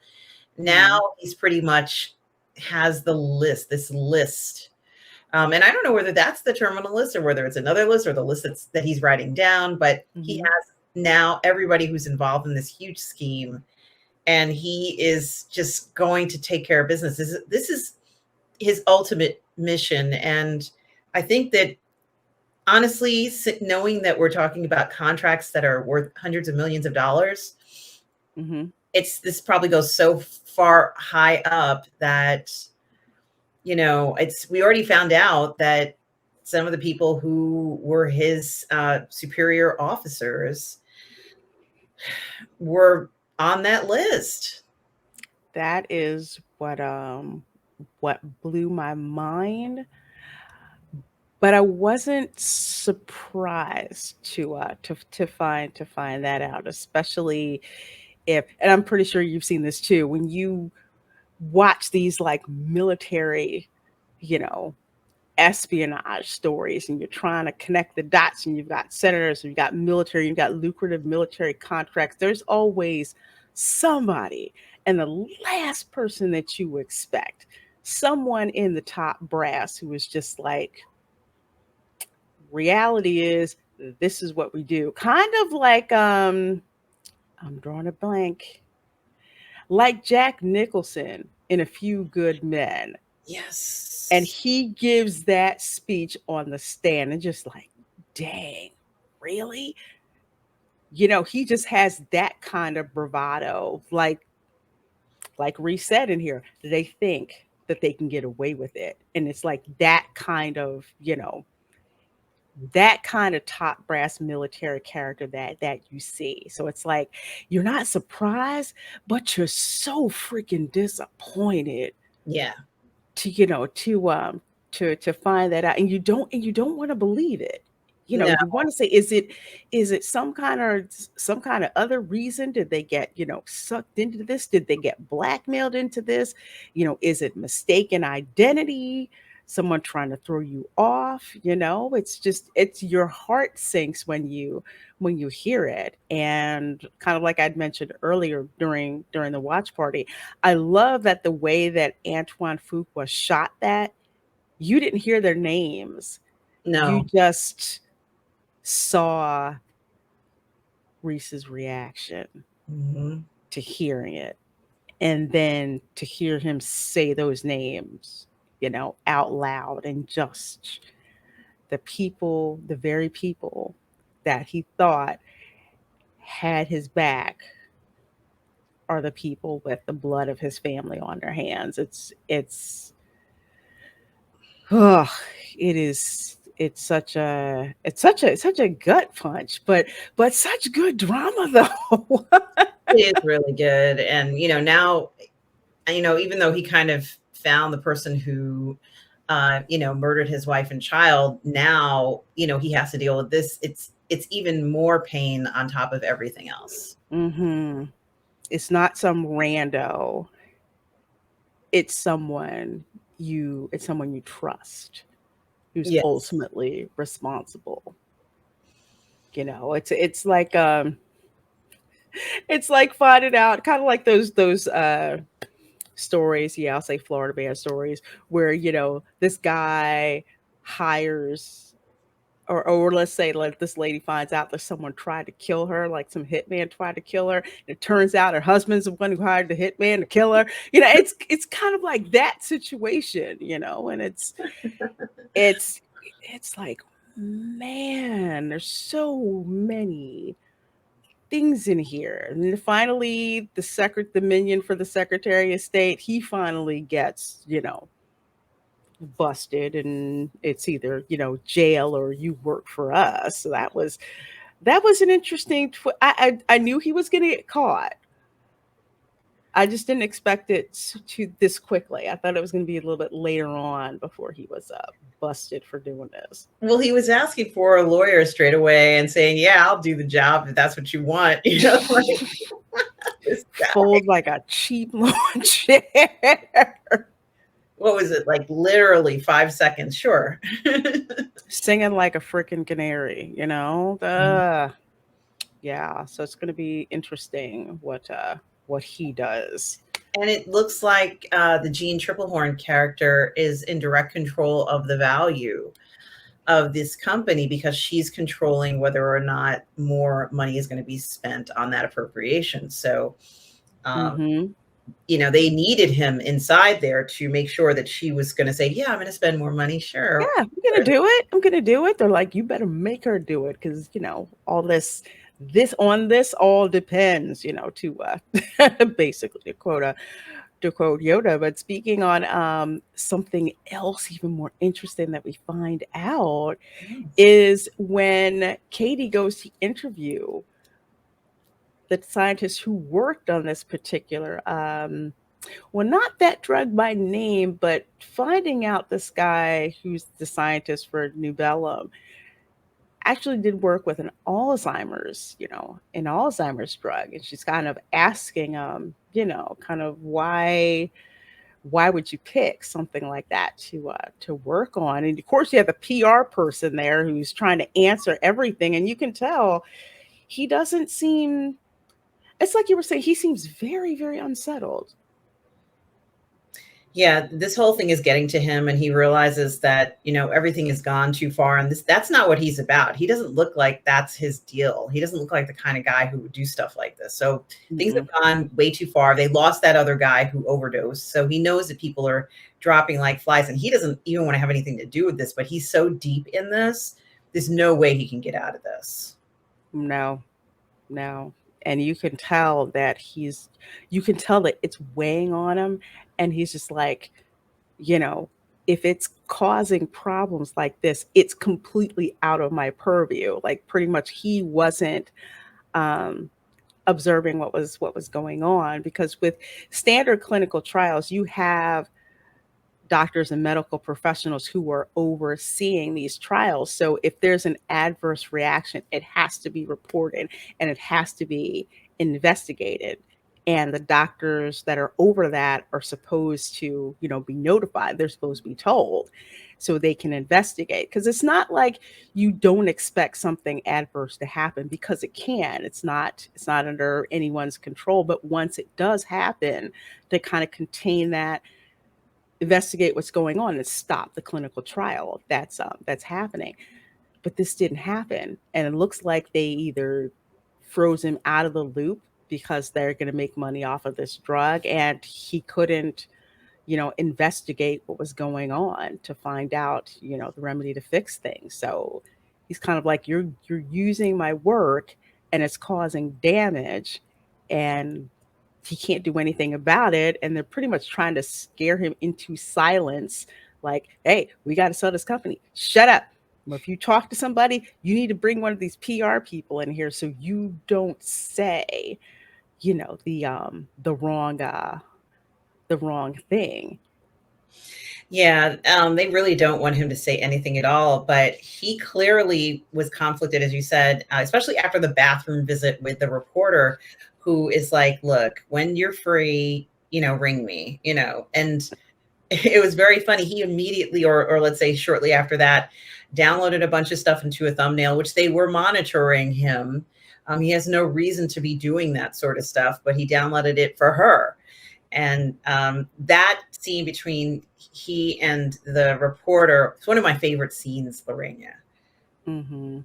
Now he's pretty much has this list. And I don't know whether that's the terminal list or whether it's another list or the list that he's writing down, but he has now everybody who's involved in this huge scheme, and he is just going to take care of business. This is his ultimate mission. And I think that honestly, knowing that we're talking about contracts that are worth hundreds of millions of dollars, this probably goes so far high up that, we already found out that some of the people who were his superior officers were on that list. That is what blew my mind. But I wasn't surprised to find that out, especially and I'm pretty sure you've seen this too, when you watch these like military, espionage stories, and you're trying to connect the dots, and you've got senators, and you've got military, you've got lucrative military contracts. There's always somebody, and the last person that you expect, someone in the top brass who is just like, reality is this is what we do. Kind of like I'm drawing a blank. Like Jack Nicholson in A Few Good Men. Yes. And he gives that speech on the stand and just like, dang, really? He just has that kind of bravado. Like Reese said in here, they think that they can get away with it. And it's like that kind of, that kind of top brass military character that you see. So it's like you're not surprised, but you're so freaking disappointed. Yeah. To find that out, and you don't want to believe it. No. You want to say, is it some kind of other reason? Did they get, sucked into this? Did they get blackmailed into this? Is it mistaken identity? Someone trying to throw you off? It's your heart sinks when you hear it. And kind of like I'd mentioned earlier during the watch party, I love that the way that Antoine Fuqua shot that, you didn't hear their names. No. You just saw Reese's reaction to hearing it. And then to hear him say those names, out loud, and just the very people that he thought had his back are the people with the blood of his family on their hands. It it's such a gut punch, but such good drama though. It is really good. And, now, even though he kind of found the person who, murdered his wife and child, now, he has to deal with this. It's even more pain on top of everything else. Hmm. It's not some rando. It's someone you trust who's Yes. ultimately responsible. It's like finding out, kind of like those stories. Yeah, I'll say Florida man stories where this guy hires, or let's say like this lady finds out that someone tried to kill her, like some hitman tried to kill her, and it turns out her husband's the one who hired the hitman to kill her. It's kind of like that situation, and it's like, man, there's so many things in here. And then finally, the minion for the Secretary of State, he finally gets, busted, and it's either, jail or you work for us. So that was an interesting. I knew he was going to get caught. I just didn't expect it to this quickly. I thought it was going to be a little bit later on before he was busted for doing this. Well, he was asking for a lawyer straight away and saying, "Yeah, I'll do the job if that's what you want." Like, this guy. Fold like a cheap lawn chair. What was it, like literally 5 seconds? Sure. Singing like a freaking canary, Yeah, so it's going to be interesting what he does. And it looks like the Jean Triplehorn character is in direct control of the value of this company because she's controlling whether or not more money is going to be spent on that appropriation. So, Hmm. they needed him inside there to make sure that she was going to say, "Yeah, I'm going to spend more money." Yeah, Sure. I'm gonna do it. I'm gonna do it. They're like, you better make her do it because all this all depends. Basically to quote Yoda. But speaking on something else even more interesting that we find out Yes. is when Katie goes to interview the scientist who worked on this particular, well, not that drug by name, but finding out this guy who's the scientist for Nubellum actually did work with an Alzheimer's drug. And she's kind of asking kind of why would you pick something like that to work on? And of course you have a PR person there who's trying to answer everything, and you can tell he doesn't seem, it's like you were saying, he seems very, very unsettled. Yeah, this whole thing is getting to him, and he realizes that, everything has gone too far, and that's not what he's about. He doesn't look like that's his deal. He doesn't look like the kind of guy who would do stuff like this. So things have Mm-mm. gone way too far. They lost that other guy who overdosed. So he knows that people are dropping like flies, and he doesn't even want to have anything to do with this, but he's so deep in this. There's no way he can get out of this. No, no. And you can tell that it's weighing on him, and he's just like, you know, if it's causing problems like this, it's completely out of my purview. Like pretty much he wasn't um observing what was going on, because with standard clinical trials you have doctors and medical professionals who are overseeing these trials. So if there's an adverse reaction, it has to be reported and it has to be investigated. And the doctors that are over that are supposed to, be notified. They're supposed to be told so they can investigate. Because it's not like you don't expect something adverse to happen, because it can. It's not under anyone's control. But once it does happen, to kind of contain that, investigate what's going on, and stop the clinical trial that's happening. But this didn't happen, and it looks like they either froze him out of the loop because they're going to make money off of this drug, and he couldn't investigate what was going on to find out the remedy to fix things. So he's kind of like, you're using my work and it's causing damage, and he can't do anything about it, and they're pretty much trying to scare him into silence, like, hey, we got to sell this company, shut up, If you talk to somebody, you need to bring one of these PR people in here so you don't say, the wrong thing. Yeah, they really don't want him to say anything at all, but he clearly was conflicted, as you said, especially after the bathroom visit with the reporter, who is like, "Look, when you're free, ring me," and it was very funny. He immediately, or let's say shortly after that, downloaded a bunch of stuff into a thumbnail, which they were monitoring him. He has no reason to be doing that sort of stuff, but he downloaded it for her. And that scene between he and the reporter, it's one of my favorite scenes, Lorena. Mm-hmm.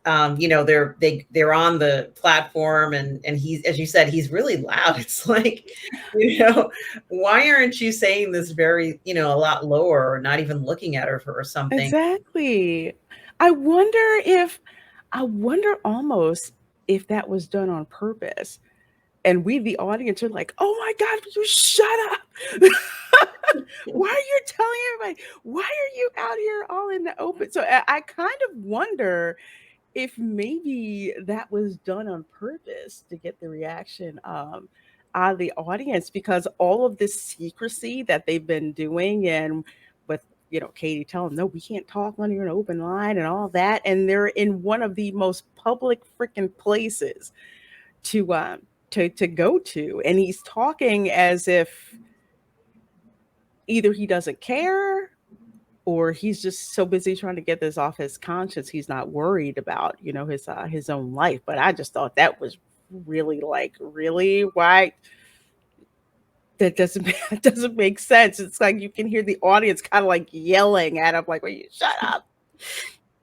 They're on the platform, and he's, as you said, he's really loud. It's like, why aren't you saying this very, a lot lower, or not even looking at her or something? Exactly. I wonder almost if that was done on purpose. And we, the audience, are like, "Oh my God, will you shut up? Why are you telling everybody? Why are you out here all in the open?" So I kind of wonder if maybe that was done on purpose to get the reaction out of the audience, because all of this secrecy that they've been doing, and with Katie telling them, "No, we can't talk on your open line," and all that, and they're in one of the most public freaking places to go to, and he's talking as if either he doesn't care or he's just so busy trying to get this off his conscience he's not worried about his own life. But I just thought that was really, like, really, why that doesn't that doesn't make sense. It's like you can hear the audience kind of like yelling at him, like, "Will you shut up?"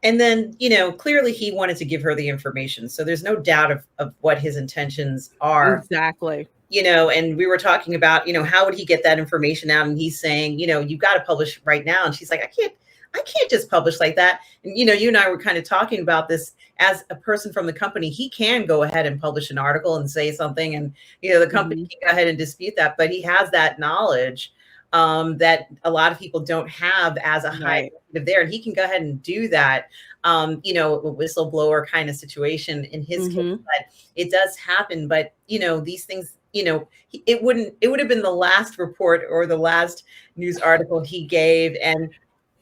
And then, clearly he wanted to give her the information. So there's no doubt of what his intentions are. Exactly. And we were talking about, how would he get that information out? And he's saying, you've got to publish right now. And she's like, I can't just publish like that. And, you and I were kind of talking about this as a person from the company. He can go ahead and publish an article and say something, and, the company can go ahead and dispute that. But he has that knowledge that a lot of people don't have as a high executive there. And he can go ahead and do that, a whistleblower kind of situation in his case. But it does happen. But, these things, it would have been the last report or the last news article he gave. And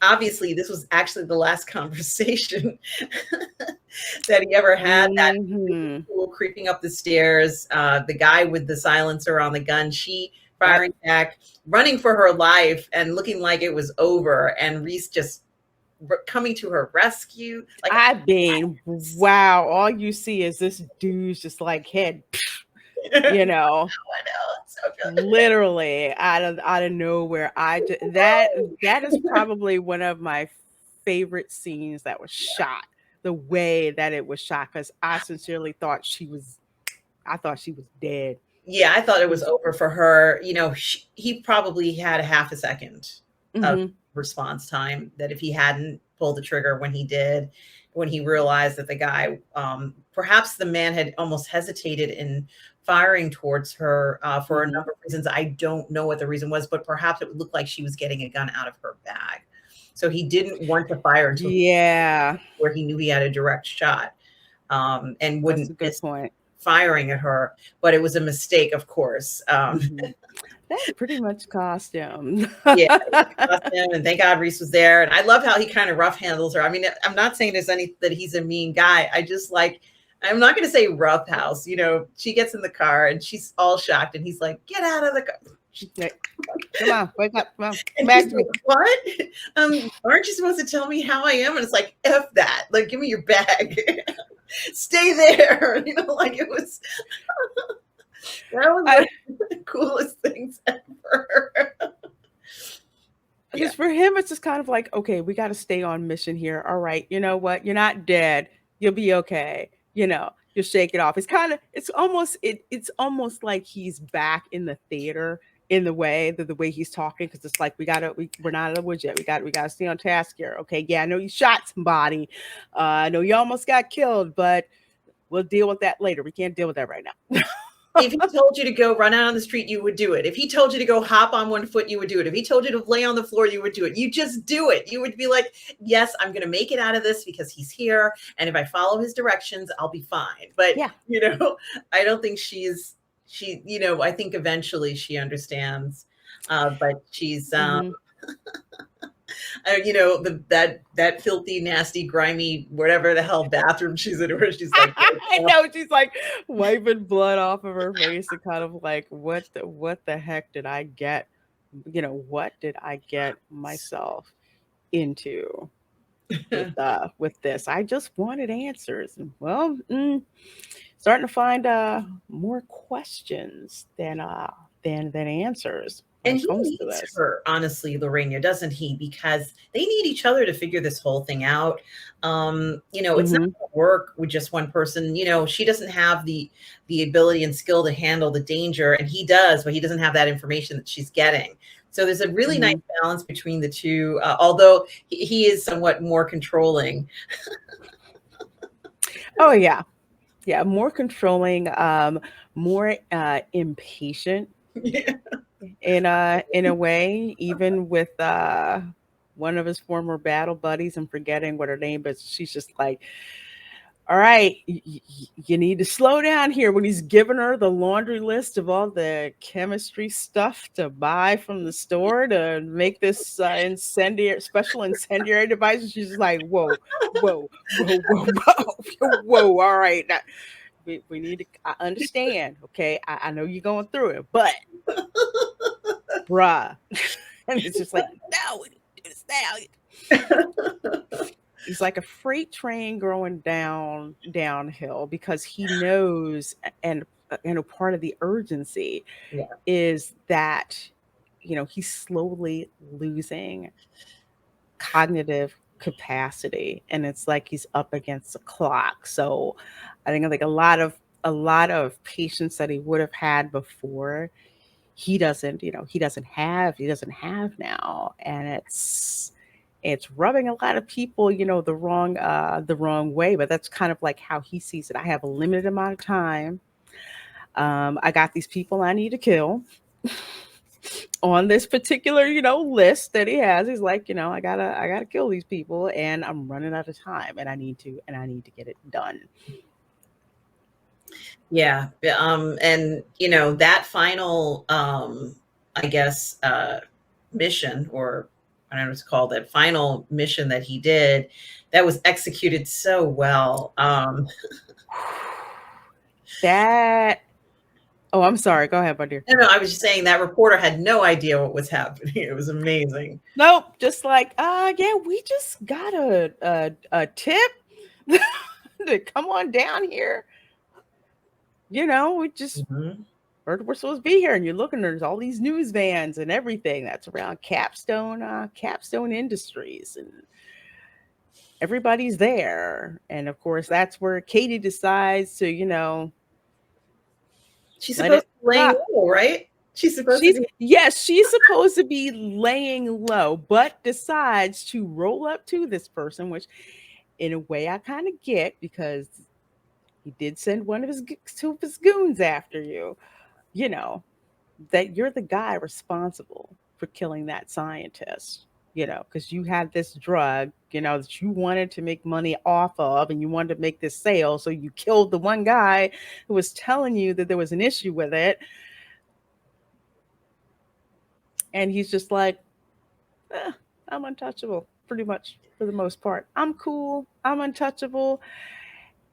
obviously this was actually the last conversation that he ever had. That creeping up the stairs, the guy with the silencer on the gun, she firing back, running for her life and looking like it was over, and Reese just coming to her rescue. Like, wow, all you see is this dude's just like head I know, it's so good. literally out of nowhere. That is probably one of my favorite scenes that was shot, the way that it was shot, because I sincerely thought she was dead. Yeah, I thought it was over for her. He probably had a half a second of response time, that if he hadn't pulled the trigger when he did, when he realized that the guy, perhaps the man had almost hesitated in firing towards her for a number of reasons. I don't know what the reason was, but perhaps it would look like she was getting a gun out of her bag. So he didn't want to fire until where he knew he had a direct shot, and wouldn't miss firing at her. But it was a mistake, of course. That's pretty much cost him. Yeah, cost him, and thank God Reese was there. And I love how he kind of rough handles her. I mean, I'm not saying that he's a mean guy. I just I'm not going to say roughhouse. She gets in the car and she's all shocked, and he's like, "Get out of the car. Come on, wake up. Come on. And Back to me." What? Aren't you supposed to tell me how I am? And it's like, F that. Like, give me your bag. Stay there. Like, it was, that was like the coolest things ever. Because for him, it's just kind of like, okay, we got to stay on mission here. All right, you know what? You're not dead. You'll be okay. You'll shake it off. It's almost like he's back in the theater in the way he's talking, because it's like, we're not out of the woods yet. We got to stay on task here. Okay, yeah, I know you shot somebody. I know you almost got killed, but we'll deal with that later. We can't deal with that right now. If he told you to go run out on the street, you would do it. If he told you to go hop on one foot, you would do it. If he told you to lay on the floor, you would do it. You just do it. You would be like, yes, I'm going to make it out of this because he's here. And if I follow his directions, I'll be fine. But, Yeah. I don't think I think eventually she understands. But she's, Mhm. that filthy, nasty, grimy, whatever the hell bathroom she's in, where she's like, I know, she's like wiping blood off of her face and kind of like, what the heck did I get? What did I get myself into with this? I just wanted answers. And, well, starting to find more questions than answers when and it he comes to needs this. her, honestly, Lorena, doesn't he? Because they need each other to figure this whole thing out. It's not Mhm. going to work with just one person. She doesn't have the ability and skill to handle the danger, and he does, but he doesn't have that information that she's getting. So there's a really nice Mhm. balance between the two, although he is somewhat more controlling. Oh yeah. Yeah, more controlling, more impatient Yeah. in a way, even with one of his former battle buddies. I'm forgetting what her name, but she's just like, all right, you need to slow down here, when he's giving her the laundry list of all the chemistry stuff to buy from the store to make this special incendiary device. And she's just like, whoa, whoa, whoa, whoa, whoa, whoa. All right, now, we need to, I understand, okay? I know you're going through it, but bruh. And it's just like, no, we need to do this now. He's like a freight train going downhill, because he knows, and part of the urgency Yeah. is that he's slowly losing cognitive capacity, and it's like he's up against the clock. So I think like a lot of patience that he would have had before, he doesn't have now, and it's rubbing a lot of people the wrong way. But that's kind of like how he sees it. I have a limited amount of time. I got these people I need to kill on this particular list that he has. He's like, I gotta kill these people, and I'm running out of time, and I need to get it done. Yeah. And that final, I guess, mission, or I don't know what to call that final mission that he did, that was executed so well. That Oh, I'm sorry. Go ahead, my dear. No, I was just saying that reporter had no idea what was happening. It was amazing. Nope. Just like, yeah, we just got a tip to come on down here. We just Mhm. heard we're supposed to be here, and you're looking. There's all these news vans and everything that's around Capstone Industries, and everybody's there. And of course, that's where Katie decides to, She's let supposed it to be laying rock. low, right? She's supposed to be. She's supposed to be laying low, but decides to roll up to this person, which in a way I kind of get, because he did send two of his goons after you, that you're the guy responsible for killing that scientist, because you had this drug, that you wanted to make money off of, and you wanted to make this sale. So you killed the one guy who was telling you that there was an issue with it. And he's just like, I'm untouchable, pretty much, for the most part. I'm cool. I'm untouchable.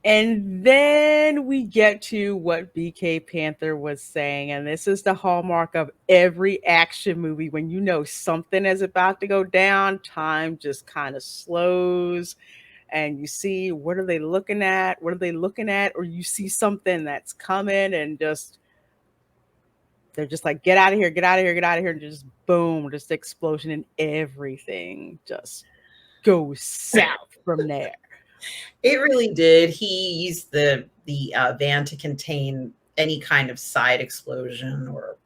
And then we get to what BK Panther was saying. And this is the hallmark of every action movie. When you know something is about to go down, time just kind of slows. And you see, what are they looking at? What are they looking at? Or you see something that's coming, and they're just like, get out of here, get out of here, get out of here. And just boom, just explosion, and everything just goes south from there. It really did. He used the van to contain any kind of side explosion or,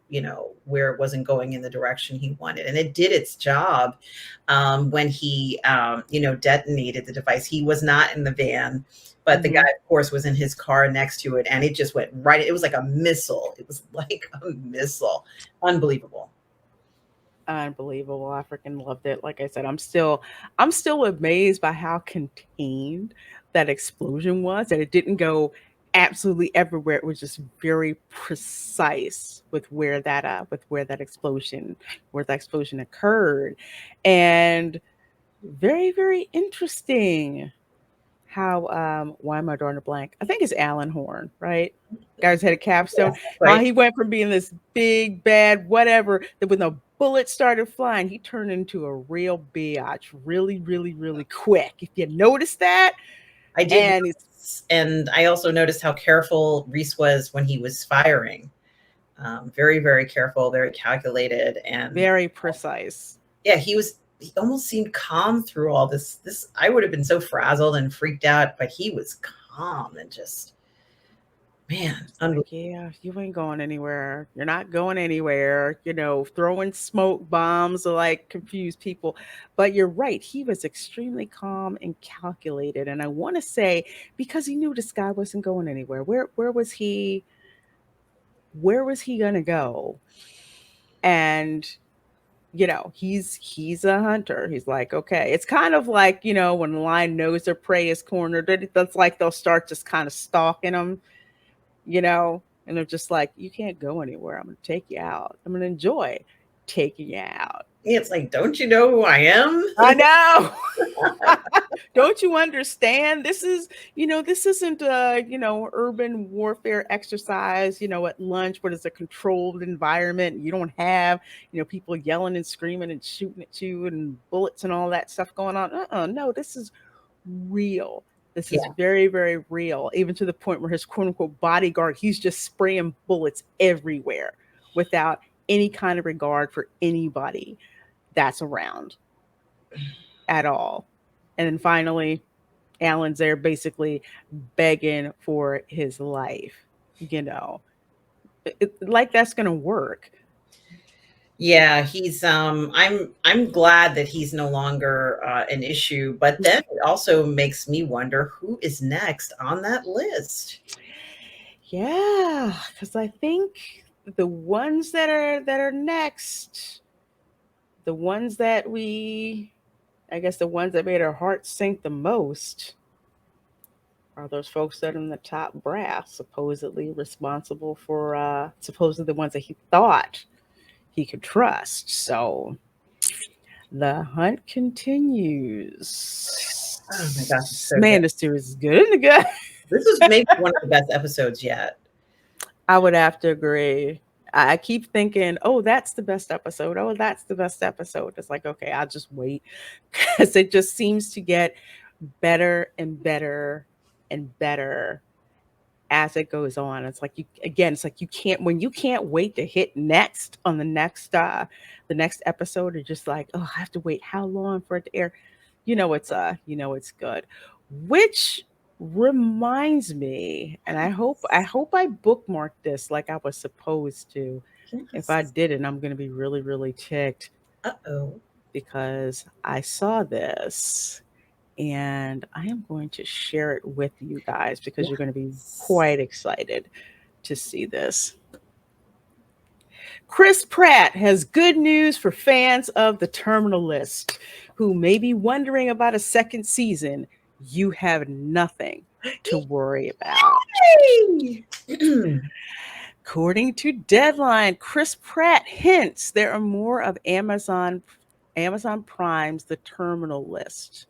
where it wasn't going in the direction he wanted. And it did its job when he, detonated the device. He was not in the van, but the guy, of course, was in his car next to it, and it just went right. It was like a missile. It was like a missile. Unbelievable. Unbelievable. I freaking loved it. Like I said, I'm still amazed by how contained that explosion was, that it didn't go absolutely everywhere. It was just very precise with where that explosion occurred. And very, very interesting how why am I drawing a blank? I think it's Alan Horn, right? Guy's had a capstone. Yes, How right. he went from being this big bad whatever that when the bullets started flying, he turned into a real biatch really, really, really quick. If you notice that, I did, and and I also noticed how careful Reese was when he was firing. Very, very careful, very calculated, and very precise. yeah, he almost seemed calm through all this. I would have been so frazzled and freaked out, but he was calm and just, man, Like, yeah, you ain't going anywhere. You're not going anywhere. Throwing smoke bombs to like confuse people. But you're right. He was extremely calm and calculated. And I want to say because he knew this guy wasn't going anywhere. Where was he? Where was he gonna go? And he's a hunter. He's like, okay. It's kind of like, when the lion knows their prey is cornered, that's like they'll start just kind of stalking them, and they're just like, you can't go anywhere. I'm going to take you out. I'm going to enjoy taking you out. it's like, don't you know who I am? I know. Don't you understand? This isn't urban warfare exercise, at lunch, but it's a controlled environment. You don't have, people yelling and screaming and shooting at you and bullets and all that stuff going on. No, this is real. This is very, very real, even to the point where his quote unquote bodyguard, he's just spraying bullets everywhere without any kind of regard for anybody that's around at all. And then finally, Alan's there basically begging for his life. Like that's going to work. Yeah, he's I'm glad that he's no longer an issue, but then it also makes me wonder who is next on that list. Yeah, because I think the ones that are next, the ones that I guess the ones that made our hearts sink the most are those folks that are in the top brass, supposedly responsible for supposedly the ones that he thought he could trust. So the hunt continues. Oh my gosh, it's so man, good. this series is good, isn't it good? This is maybe one of the best episodes yet. I would have to agree. I keep thinking, oh, that's the best episode. Oh, that's the best episode. It's like, okay, I'll just wait because it just seems to get better and better and better as it goes on. It's like it's like you can't wait to hit next on the next episode. You're just like, oh, I have to wait how long for it to air. It's good. Which reminds me, and I hope I bookmarked this like I was supposed to. Yes. If I didn't, I'm gonna be really, really ticked. Uh-oh. Because I saw this and I am going to share it with you guys because you're going to be quite excited to see this. Chris Pratt has good news for fans of The Terminal List who may be wondering about a second season. You have nothing to worry about. According to Deadline, Chris Pratt hints there are more of Amazon Prime's The Terminal List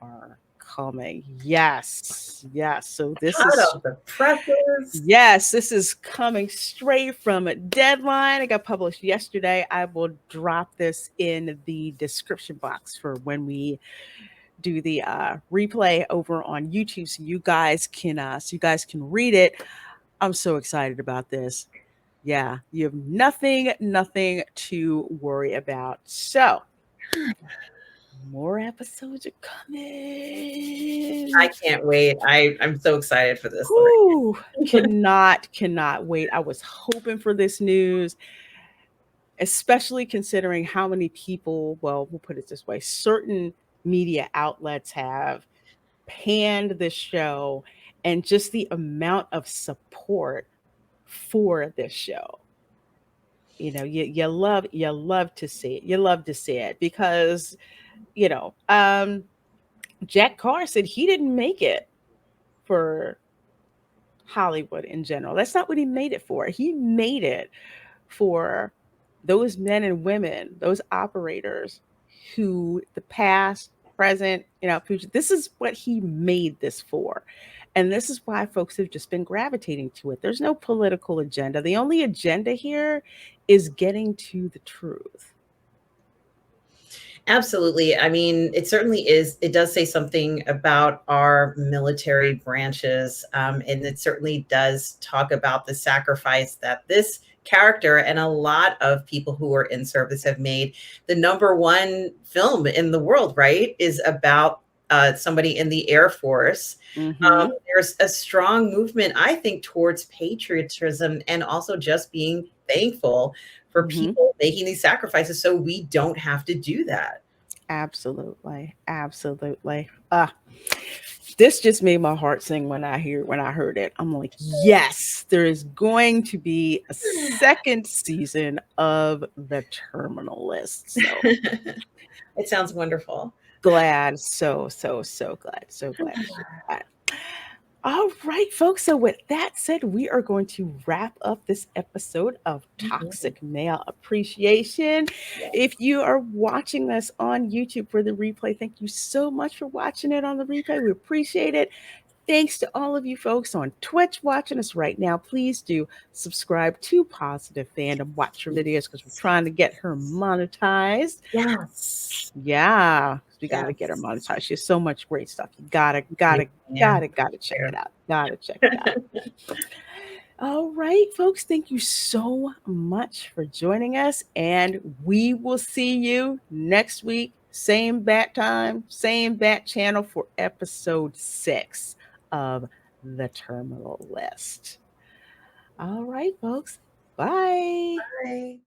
are coming. Yes. So this is the presses. Yes, this is coming straight from Deadline. It got published yesterday. I will drop this in the description box for when we do the replay over on YouTube, so you guys can read it. I'm so excited about this. Yeah, you have nothing to worry about. So more episodes are coming. I can't wait. I'm so excited for this, Lorraine. Whew, cannot wait. I was hoping for this news, especially considering how many people, well, we'll put it this way, certain media outlets have panned this show and just the amount of support for this show. You love to see it. You love to see it because, you know, Jack Carr said he didn't make it for Hollywood in general. That's not what he made it for. He made it for those men and women, those operators who the past, present, future, this is what he made this for. And this is why folks have just been gravitating to it. There's no political agenda. The only agenda here is getting to the truth. Absolutely. I mean, it certainly is. It does say something about our military branches. And it certainly does talk about the sacrifice that this character and a lot of people who are in service have made. The #1 film in the world, right, is about somebody in the Air Force. There's a strong movement, I think, towards patriotism and also just being thankful for people making these sacrifices so we don't have to do that. Absolutely. Absolutely. This just made my heart sing when I heard it. I'm like, yes, there is going to be a second season of The Terminal List. So it sounds wonderful. Glad. So glad. So glad. All right, folks. So with that said, we are going to wrap up this episode of Toxic Male Appreciation. Yes. If you are watching this on YouTube for the replay, thank you so much for watching it on the replay. We appreciate it. Thanks to all of you folks on Twitch watching us right now. Please do subscribe to Positive Fandom. Watch her videos because we're trying to get her monetized. Yes. Yeah. We got to get her monetized. She has so much great stuff. You gotta check it out. Gotta check it out. All right, folks. Thank you so much for joining us. And we will see you next week. Same bat time, same bat channel for episode 6 of The Terminal List. All right, folks. Bye. Bye.